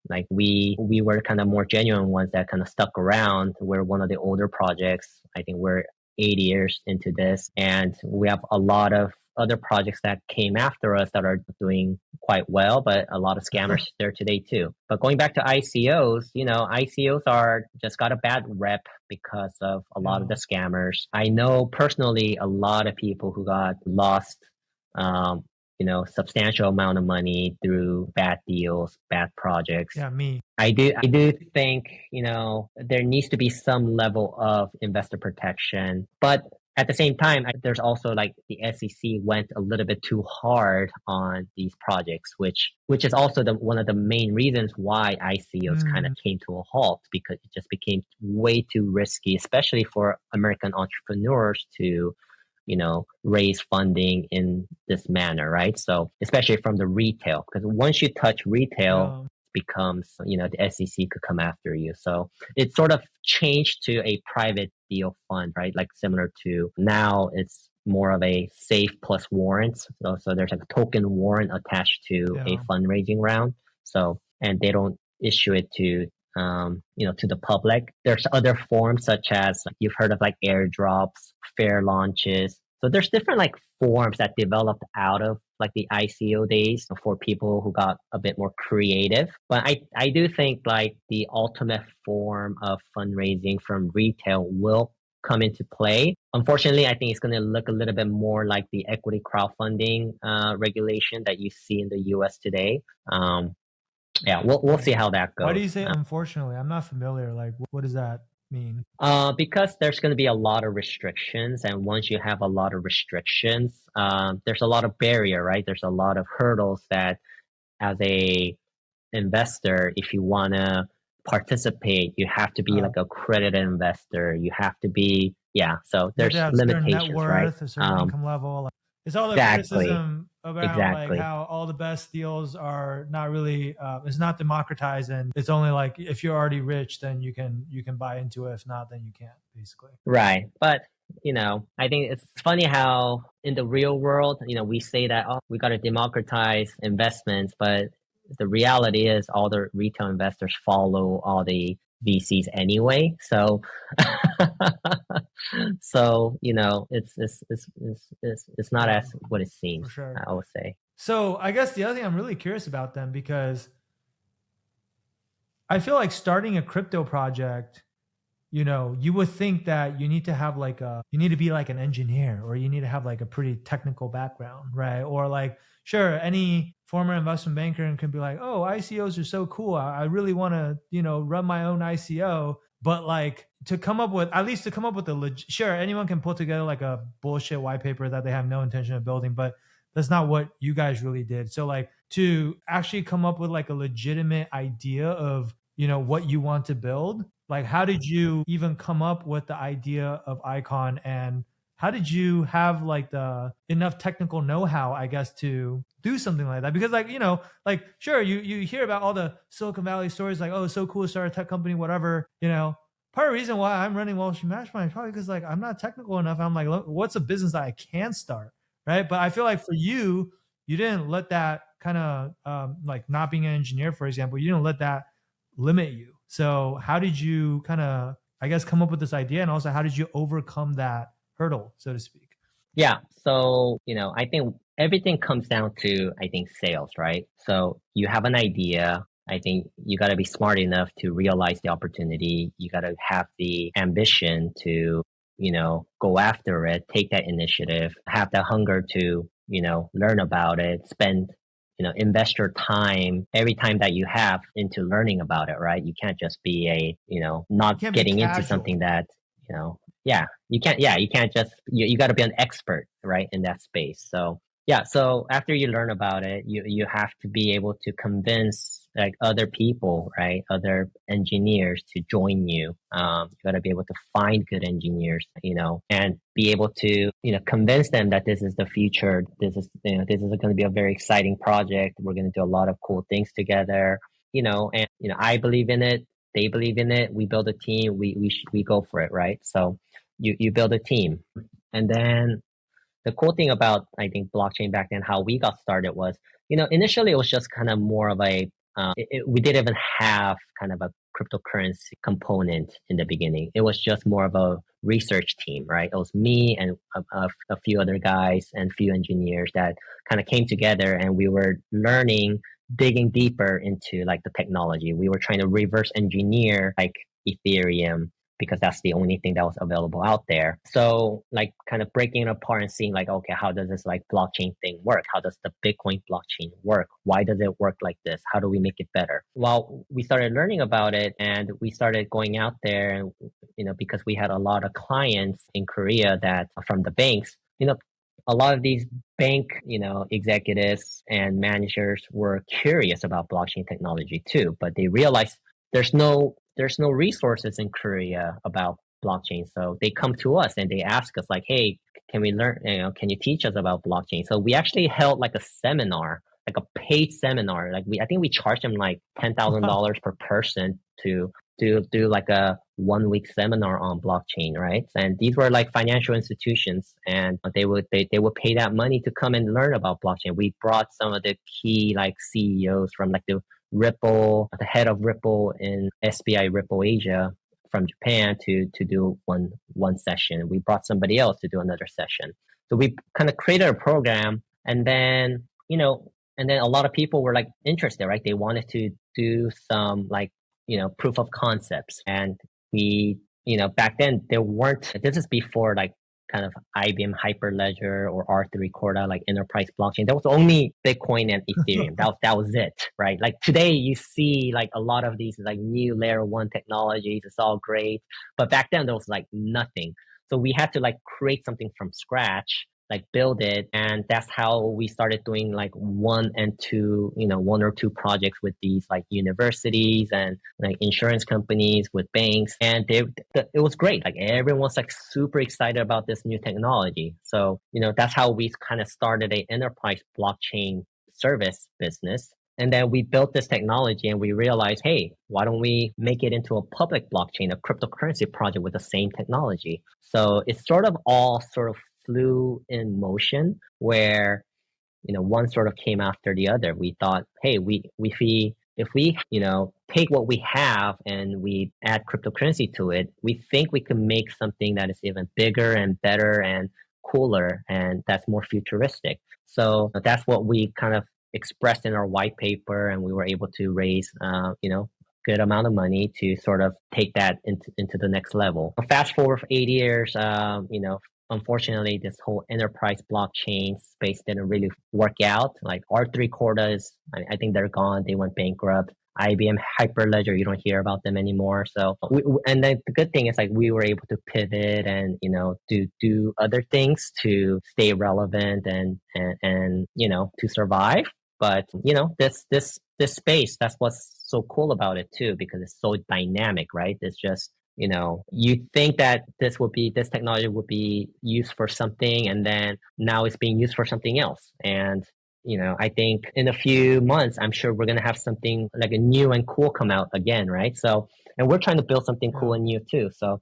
like we were kind of more genuine ones that kind of stuck around. We're one of the older projects. I think we're 8 years into this, and we have a lot of other projects that came after us that are doing quite well, but a lot of scammers there today too. But going back to ICOs, ICOs are just got a bad rep because of a lot of the scammers. I know personally a lot of people who got lost, substantial amount of money through bad deals, bad projects. Yeah, me. I do think, there needs to be some level of investor protection, but at the same time, there's also like the SEC went a little bit too hard on these projects, which is also one of the main reasons why ICOs kind of came to a halt, because it just became way too risky, especially for American entrepreneurs to raise funding in this manner, right? So especially from the retail, because once you touch retail, becomes, the SEC could come after you. So it sort of changed to a private deal fund, right? Like similar to now it's more of a safe plus warrants. So there's like a token warrant attached to a fundraising round. So, and they don't issue it to, to the public. There's other forms such as you've heard of like airdrops, fair launches. So there's different like forms that developed out of like the ICO days for people who got a bit more creative. But I do think like the ultimate form of fundraising from retail will come into play. Unfortunately, I think it's going to look a little bit more like the equity crowdfunding regulation that you see in the US today. We'll see how that goes. Why do you say unfortunately? I'm not familiar. Like, what does that mean? Because there's going to be a lot of restrictions, and once you have a lot of restrictions, there's a lot of barrier, right? There's a lot of hurdles that, as a investor, if you want to participate, you have to be like a accredited investor. You have to be, so there's limitations, net worth, right? A certain income level. It's all the criticism about like how all the best deals are not really, it's not democratized, and it's only like if you're already rich, then you can buy into it. If not, then you can't, basically. Right. But I think it's funny how in the real world, we say that, we got to democratize investments, but the reality is all the retail investors follow all the VCs anyway. So, it's not as what it seems. For sure. I would say. So I guess the other thing I'm really curious about them, because I feel like starting a crypto project, you would think that you need to have you need to be like an engineer, or you need to have like a pretty technical background, right? Or like, sure, any former investment banker can be like, oh, ICOs are so cool. I really want to, run my own ICO. But like to come up with sure, anyone can put together like a bullshit white paper that they have no intention of building, but that's not what you guys really did. So like to actually come up with like a legitimate idea of, what you want to build, like how did you even come up with the idea of Icon, and how did you have like the enough technical know-how, I guess, to do something like that? Because like, sure, you hear about all the Silicon Valley stories, like, oh, it's so cool to start a tech company, whatever, part of the reason why I'm running Wall Street Mastermind is probably because like I'm not technical enough. I'm like, look, what's a business that I can start, right? But I feel like for you didn't let that kind of like not being an engineer, for example, you didn't let that limit you. So how did you kind of, I guess, come up with this idea, and also how did you overcome that hurdle, so to speak? Yeah. So, I think everything comes down to, sales, right? So you have an idea. I think you got to be smart enough to realize the opportunity. You got to have the ambition to, go after it, take that initiative, have the hunger to, learn about it, spend, invest your time, every time that you have, into learning about it, right? You can't just be not getting into something that, you can't just, you got to be an expert, right, in that space. So so after you learn about it, you have to be able to convince like other people, right, other engineers to join you. You got to be able to find good engineers, and be able to convince them that this is the future. This is going to be a very exciting project. We're going to do a lot of cool things together, and I believe in it. They believe in it. We build a team. We go for it, right? So you build a team, and then the cool thing about, I think, blockchain back then, how we got started was, initially it was just kind of more of a, we didn't even have kind of a cryptocurrency component in the beginning. It was just more of a research team, right? It was me and a few other guys and a few engineers that kind of came together, and we were digging deeper into like the technology. We were trying to reverse engineer like Ethereum, because that's the only thing that was available out there. So like kind of breaking it apart and seeing like, okay, how does this like blockchain thing work? How does the Bitcoin blockchain work? Why does it work like this? How do we make it better? Well, we started learning about it, and we started going out there, and, because we had a lot of clients in Korea that from the banks, a lot of these bank, executives and managers were curious about blockchain technology too, but they realized there's no resources in Korea about blockchain. So they come to us and they ask us like, hey, can we learn, can you teach us about blockchain? So we actually held like a seminar like a paid seminar. Like I think we charged them like $10,000 per person to do like a 1 week seminar on blockchain, right? And these were like financial institutions, and they would pay that money to come and learn about blockchain. We brought some of the key like CEOs from like the head of Ripple in SBI Ripple Asia from Japan to do one session. We brought somebody else to do another session. So we kind of created a program, and then a lot of people were like interested, right? They wanted to do some like proof of concepts, and we back then there weren't. This is before like kind of IBM Hyperledger or R3 Corda, like enterprise blockchain. There was only Bitcoin and Ethereum. that was it, right? Like today you see like a lot of these like new layer one technologies. It's all great. But back then there was like nothing. So we had to like create something from scratch, like build it. And that's how we started doing like one or two projects with these like universities and like insurance companies, with banks. And it was great. Like everyone was like super excited about this new technology. So, that's how we kind of started a enterprise blockchain service business. And then we built this technology and we realized, hey, why don't we make it into a public blockchain, a cryptocurrency project with the same technology? So it's sort of flew in motion where, one sort of came after the other. We thought, hey, if we take what we have and we add cryptocurrency to it, we think we can make something that is even bigger and better and cooler, and that's more futuristic. So that's what we kind of expressed in our white paper, and we were able to raise, good amount of money to sort of take that into the next level. Fast forward for 8 years, unfortunately, this whole enterprise blockchain space didn't really work out. Like R3 Cordas, I think they're gone. They went bankrupt. IBM Hyperledger, you don't hear about them anymore. So, and then the good thing is like we were able to pivot and do other things to stay relevant and to survive. But this space, that's what's so cool about it too, because it's so dynamic, right? It's just you think that this technology would be used for something, and then now it's being used for something else. And I think in a few months, I'm sure we're gonna have something like a new and cool come out again, right? So, and we're trying to build something cool and new too. So,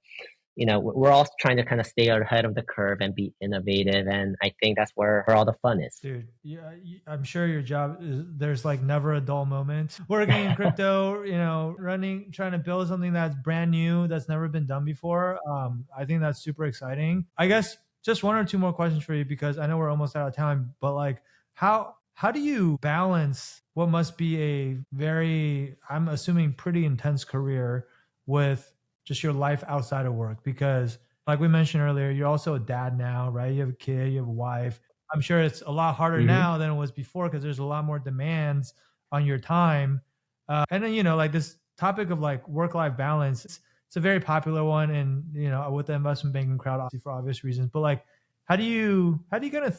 we're all trying to kind of stay ahead of the curve and be innovative. And I think that's where all the fun is. Dude, yeah, I'm sure your job is, there's like never a dull moment. Working in crypto, trying to build something that's brand new, that's never been done before. I think that's super exciting. I guess just one or two more questions for you, because I know we're almost out of time, but like how do you balance what must be a very, I'm assuming, pretty intense career with just your life outside of work? Because like we mentioned earlier, you're also a dad now, right? You have a kid, you have a wife. I'm sure it's a lot harder now than it was before, because there's a lot more demands on your time. And then, like this topic of like work-life balance, it's a very popular one. And, with the investment banking crowd, obviously for obvious reasons, but like, how do you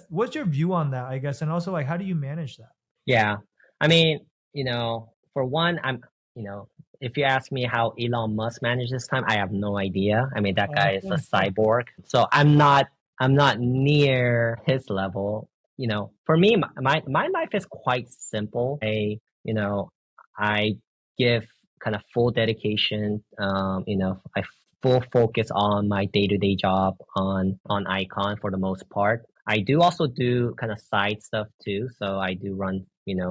what's your view on that, I guess? And also like, how do you manage that? Yeah. I mean, for one, if you ask me how Elon Musk managed this time, I have no idea. I mean, that guy is a cyborg. So I'm not near his level. For me, my life is quite simple. I give kind of full dedication. I full focus on my day-to-day job on Icon for the most part. I do also do kind of side stuff too. So I do run,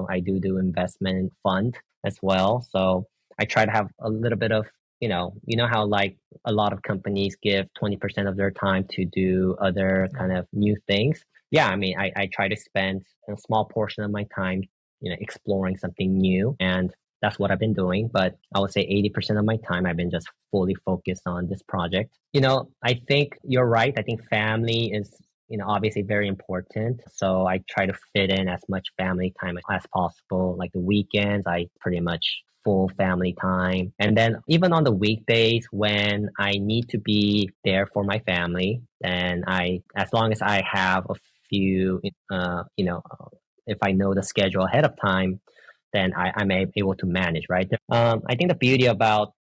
I do investment fund as well. So I try to have a little bit of, how like a lot of companies give 20% of their time to do other kind of new things. Yeah, I mean, I try to spend a small portion of my time, exploring something new. And that's what I've been doing. But I would say 80% of my time, I've been just fully focused on this project. I think you're right. I think family is, obviously very important. So I try to fit in as much family time as possible. Like the weekends, I pretty much full family time. And then even on the weekdays when I need to be there for my family, then as long as I have a few, if I know the schedule ahead of time, then I'm able to manage, right? I think the beauty about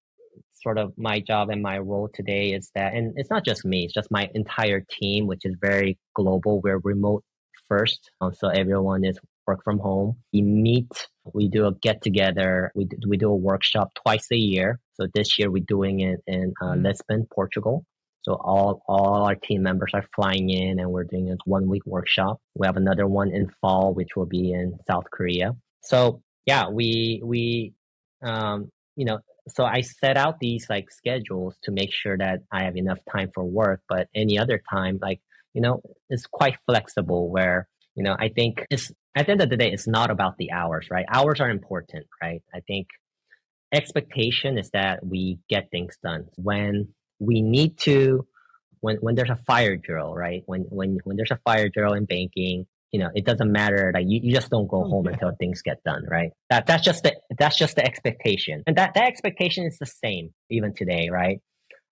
sort of my job and my role today is that, and it's not just me, it's just my entire team, which is very global. We're remote first. So everyone is work from home. We meet, we do a get together, we do a workshop twice a year. So this year we're doing it in Lisbon, Portugal. So all our team members are flying in and we're doing a 1 week workshop. We have another one in fall, which will be in South Korea. So yeah, you know, so I set out these like schedules to make sure that I have enough time for work, but any other time, like, you know, it's quite flexible where, you know, I think it's at the end of the day, it's not about the hours, right? Hours are important, right? I think expectation is that we get things done when we need to, when there's a fire drill, right? When there's a fire drill in banking, you know, it doesn't matter. Like you just don't go home until things get done, right? That's just the expectation, and that expectation is the same even today, right?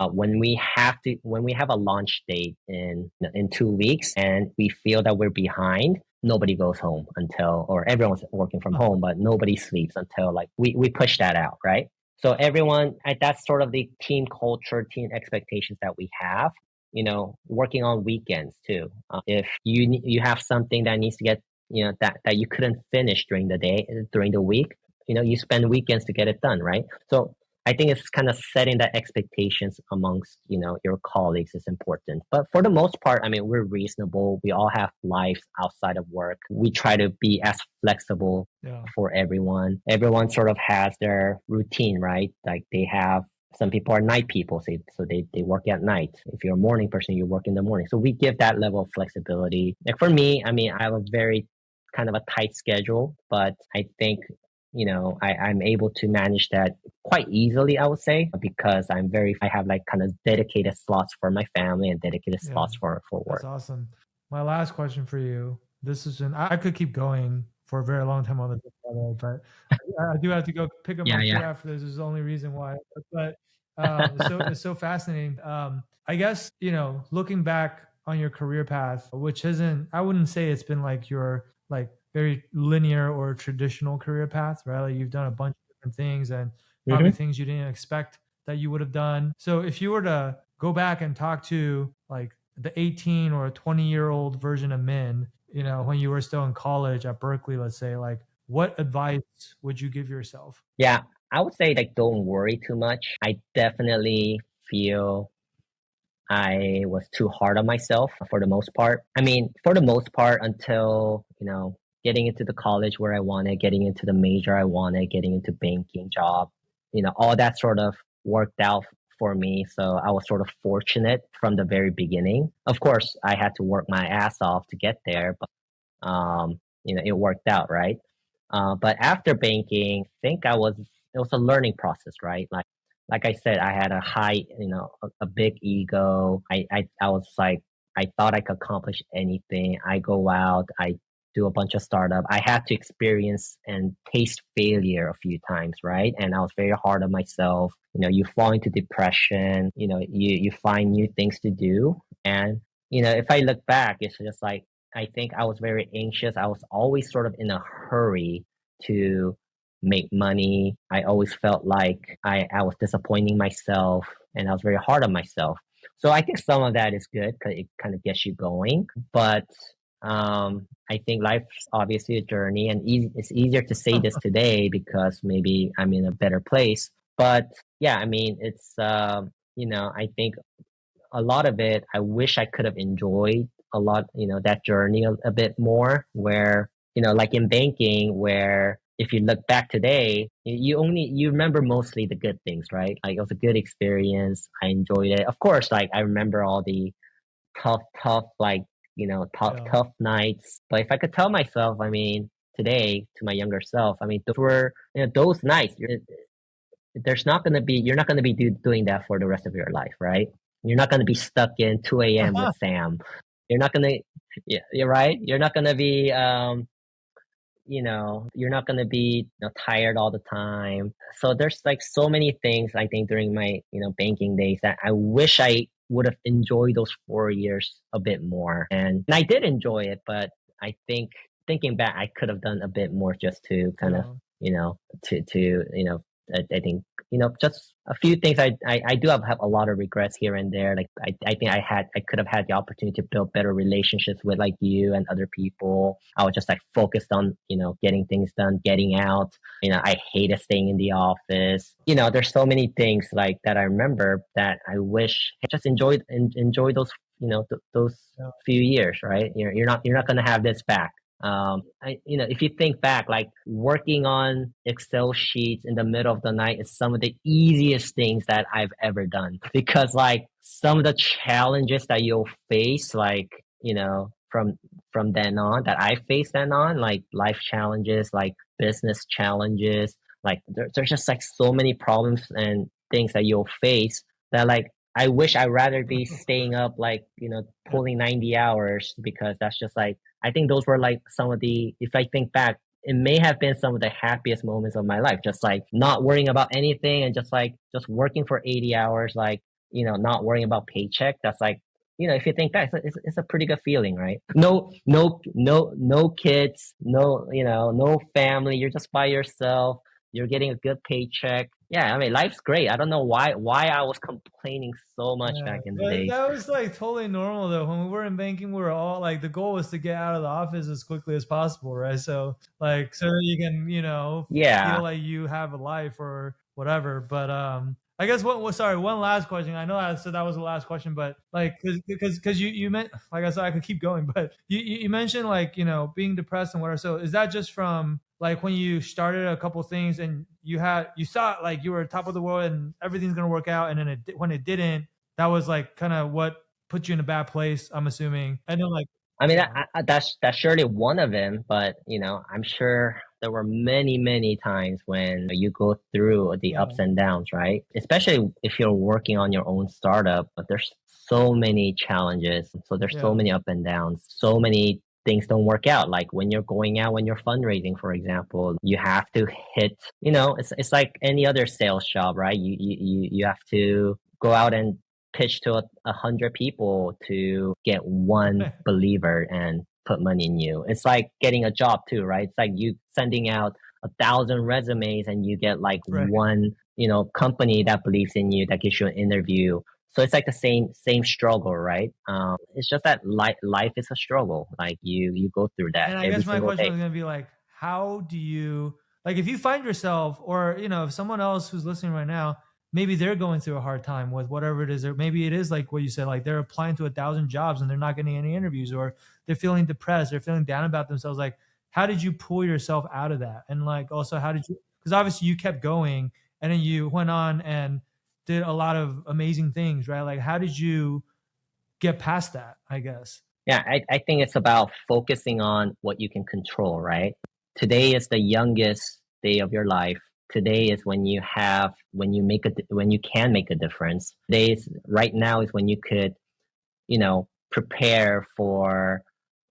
When we have a launch date in 2 weeks, and we feel that we're behind, nobody goes home until, or everyone's working from home, but nobody sleeps until like we push that out, right? So everyone, that's sort of the team culture, team expectations that we have. You know, working on weekends too. If you have something that needs to get, you know, that you couldn't finish during the day, during the week, you know, you spend weekends to get it done, right? So I think it's kind of setting that expectations amongst, you know, your colleagues is important. But for the most part, I mean, we're reasonable. We all have lives outside of work. We try to be as flexible for everyone. Everyone sort of has their routine, right? Like some people are night people, so they work at night. If you're a morning person, you work in the morning. So we give that level of flexibility. Like for me, I mean, I have a very kind of a tight schedule, but I think, you know, I'm able to manage that quite easily, I would say, because I have like kind of dedicated slots for my family and dedicated slots for work. That's awesome. My last question for you. I could keep going for a very long time on this, but I do have to go pick up my kid after this. This is the only reason why. But it's so fascinating. I guess, you know, looking back on your career path, which I wouldn't say it's been like your like very linear or traditional career path, right? Like you've done a bunch of different things and probably things you didn't expect that you would have done. So if you were to go back and talk to like the 18 or 20-year-old version of Min, you know, when you were still in college at Berkeley, let's say, like what advice would you give yourself? Yeah, I would say like don't worry too much. I definitely feel I was too hard on myself for the most part. I mean, for the most part, until, you know, getting into the college where I wanted, getting into the major I wanted, getting into banking job, you know, all that sort of worked out for me. So I was sort of fortunate from the very beginning. Of course, I had to work my ass off to get there, but you know, it worked out, right? But after banking, I think it was a learning process, right? Like I said, I had a high, you know, a big ego. I was like, I thought I could accomplish anything. I go out, I do a bunch of startup. I had to experience and taste failure a few times, right? And I was very hard on myself. You know, you fall into depression, you know, you find new things to do. And, you know, if I look back, it's just like, I think I was very anxious. I was always sort of in a hurry to make money. I always felt like I was disappointing myself and I was very hard on myself. So I think some of that is good because it kind of gets you going. But I think life's obviously a journey, and it's easier to say this today because maybe I'm in a better place. But yeah, I mean, it's, you know, I think a lot of it, I wish I could have enjoyed a lot, you know, that journey a bit more where, you know, like in banking, where if you look back today, you remember mostly the good things, right? Like it was a good experience. I enjoyed it. Of course, like I remember all the tough, like, you know, tough nights. But if I could tell myself, I mean, today to my younger self, I mean, those were, you know, those nights. You're not going to be doing that for the rest of your life, right? You're not going to be stuck in 2 a.m. with Sam. You're not going to, yeah, you're right. You're not going to be, you know, you're not going to be, you know, tired all the time. So there's like so many things I think during my, you know, banking days that I wish I would have enjoyed those 4 years a bit more. And I did enjoy it, but I think thinking back, I could have done a bit more just to kind of, you know, to, you know, I think just a few things. I do have a lot of regrets here and there. Like I think I could have had the opportunity to build better relationships with like you and other people. I was just like focused on, getting things done, getting out. I hated staying in the office. There's so many things like that I remember that I wish I just enjoy those, those Yeah. few years, right? You're not going to have this back. If you think back, like working on Excel sheets in the middle of the night is some of the easiest things that I've ever done, because like some of the challenges that you'll face, like, from then on that I faced then on, like life challenges, like business challenges, like there's just like so many problems and things that you'll face that like I wish I'd rather be staying up, like, pulling 90 hours, because that's just like, I think those were like some of if I think back, it may have been some of the happiest moments of my life, just like not worrying about anything and just working for 80 hours, like, not worrying about paycheck. That's like, if you think back, it's a pretty good feeling, right? No kids, no family. You're just by yourself. You're getting a good paycheck. Yeah, I mean, life's great. I don't know why I was complaining so much Yeah, back in the but days. that was like totally normal though. When we were in banking, we were all like, the goal was to get out of the office as quickly as possible, right? So like, so you can, Yeah. feel like you have a life or whatever. But I guess sorry, one last question. I know I said that was the last question, but like, because you meant, like I said, I could keep going, but you mentioned like, being depressed and whatever. So is that just from like when you started a couple things and you thought like you were top of the world and everything's gonna work out, and then when it didn't, that was like kind of what put you in a bad place, I'm assuming. And then like, I mean, yeah, that's surely one of them, but I'm sure there were many, many times when you go through the yeah, ups and downs, right? Especially if you're working on your own startup, but there's so many challenges. So there's so yeah, many up and downs, so many things don't work out. Like when you're going out, when you're fundraising, for example, you have to hit, it's like any other sales job, right? You have to go out and pitch to 100 people to get one believer and put money in you. It's like getting a job too, right? It's like you sending out 1,000 resumes and you get like right. one, company that believes in you, that gives you an interview. So it's like the same struggle, right? It's just that life is a struggle. Like you go through that And I every guess my single question day. was going to be like, how do you, like, if you find yourself, or, if someone else who's listening right now, maybe they're going through a hard time with whatever it is, or maybe it is like what you said, like they're applying to 1,000 jobs and they're not getting any interviews, or they're feeling depressed, they're feeling down about themselves. Like, how did you pull yourself out of that? And like, also, how did you, because obviously you kept going and then you went on and did a lot of amazing things, right? Like, how did you get past that, I guess? Yeah, I think it's about focusing on what you can control, right? Today is the youngest day of your life. Today is when you can make a difference. Right now is when you could, prepare for,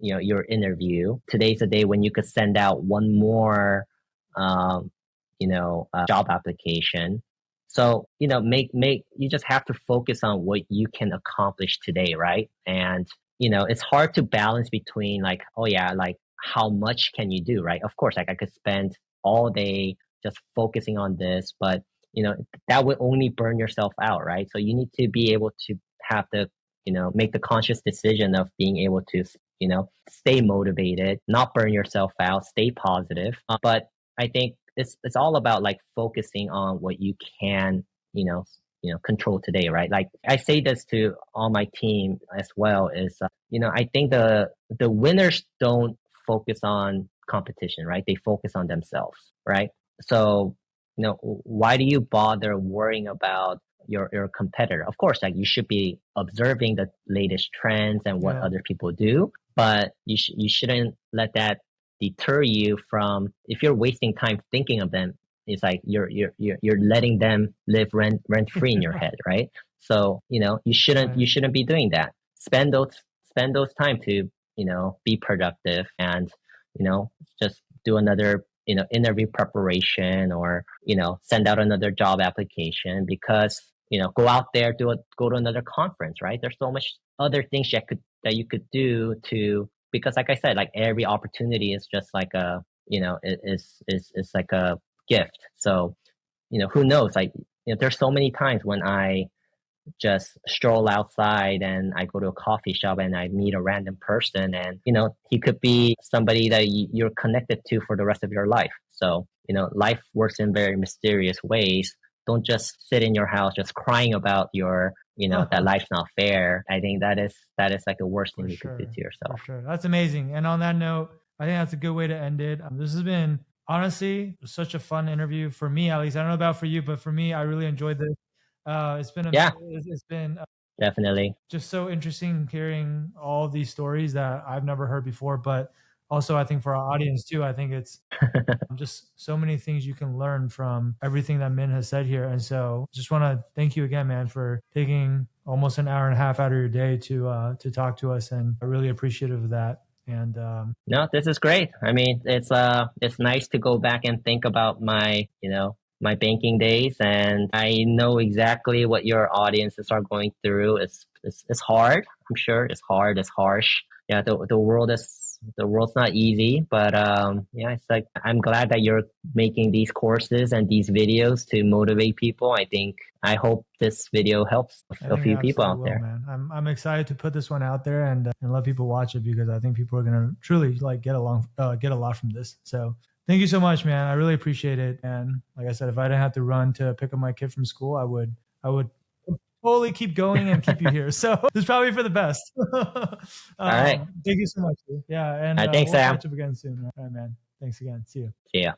your interview. Today's the day when you could send out one more, job application. So, you just have to focus on what you can accomplish today, right? And, it's hard to balance between like, oh yeah, like how much can you do, right? Of course, like I could spend all day just focusing on this, but, that would only burn yourself out, right? So you need to be able to have the, make the conscious decision of being able to, stay motivated, not burn yourself out, stay positive. But I think it's all about like focusing on what you can, control today, right? Like I say this to all my team as well is, I think the winners don't focus on competition, right? They focus on themselves, right? So, why do you bother worrying about your competitor? Of course, like you should be observing the latest trends and what Yeah. other people do, but you shouldn't let that deter you from, if you're wasting time thinking of them, it's like you're letting them live rent free in your head, right? So, Right. you shouldn't be doing that. Spend those time to, be productive and, just do another, interview preparation, or, send out another job application, because, go out there, go to another conference, right? There's so much other things that you could do to, because like I said, like every opportunity is just like a, is like a gift. So, who knows? Like, there's so many times when I just stroll outside and I go to a coffee shop and I meet a random person, and he could be somebody that you're connected to for the rest of your life. So life works in very mysterious ways. Don't just sit in your house just crying about your that life's not fair. I think that is like the worst thing you could do to yourself. For sure. That's amazing. And on that note, I think that's a good way to end it. This has been honestly such a fun interview for me, at least. I don't know about for you, but for me, I really enjoyed this. It's been definitely just so interesting hearing all of these stories that I've never heard before. But also, I think for our audience too, I think it's just so many things you can learn from everything that Min has said here. And so just want to thank you again, man, for taking almost an hour and a half out of your day to talk to us. And I'm really appreciative of that. And no, this is great. I mean, it's nice to go back and think about my my banking days, and I know exactly what your audiences are going through. It's hard. I'm sure it's hard. It's harsh. Yeah, the world's not easy, but it's like I'm glad that you're making these courses and these videos to motivate people. I hope this video helps a few people out there. Man. I'm excited to put this one out there and let people watch it, because I think people are gonna truly like get a lot from this. So thank you so much, man. I really appreciate it. And like I said, if I didn't have to run to pick up my kid from school, I would totally keep going and keep you here. So it's probably for the best. All right. Thank you so much. Dude. Yeah. And thanks, we'll Sam. catch up again soon. All right, man. Thanks again. See you. See ya.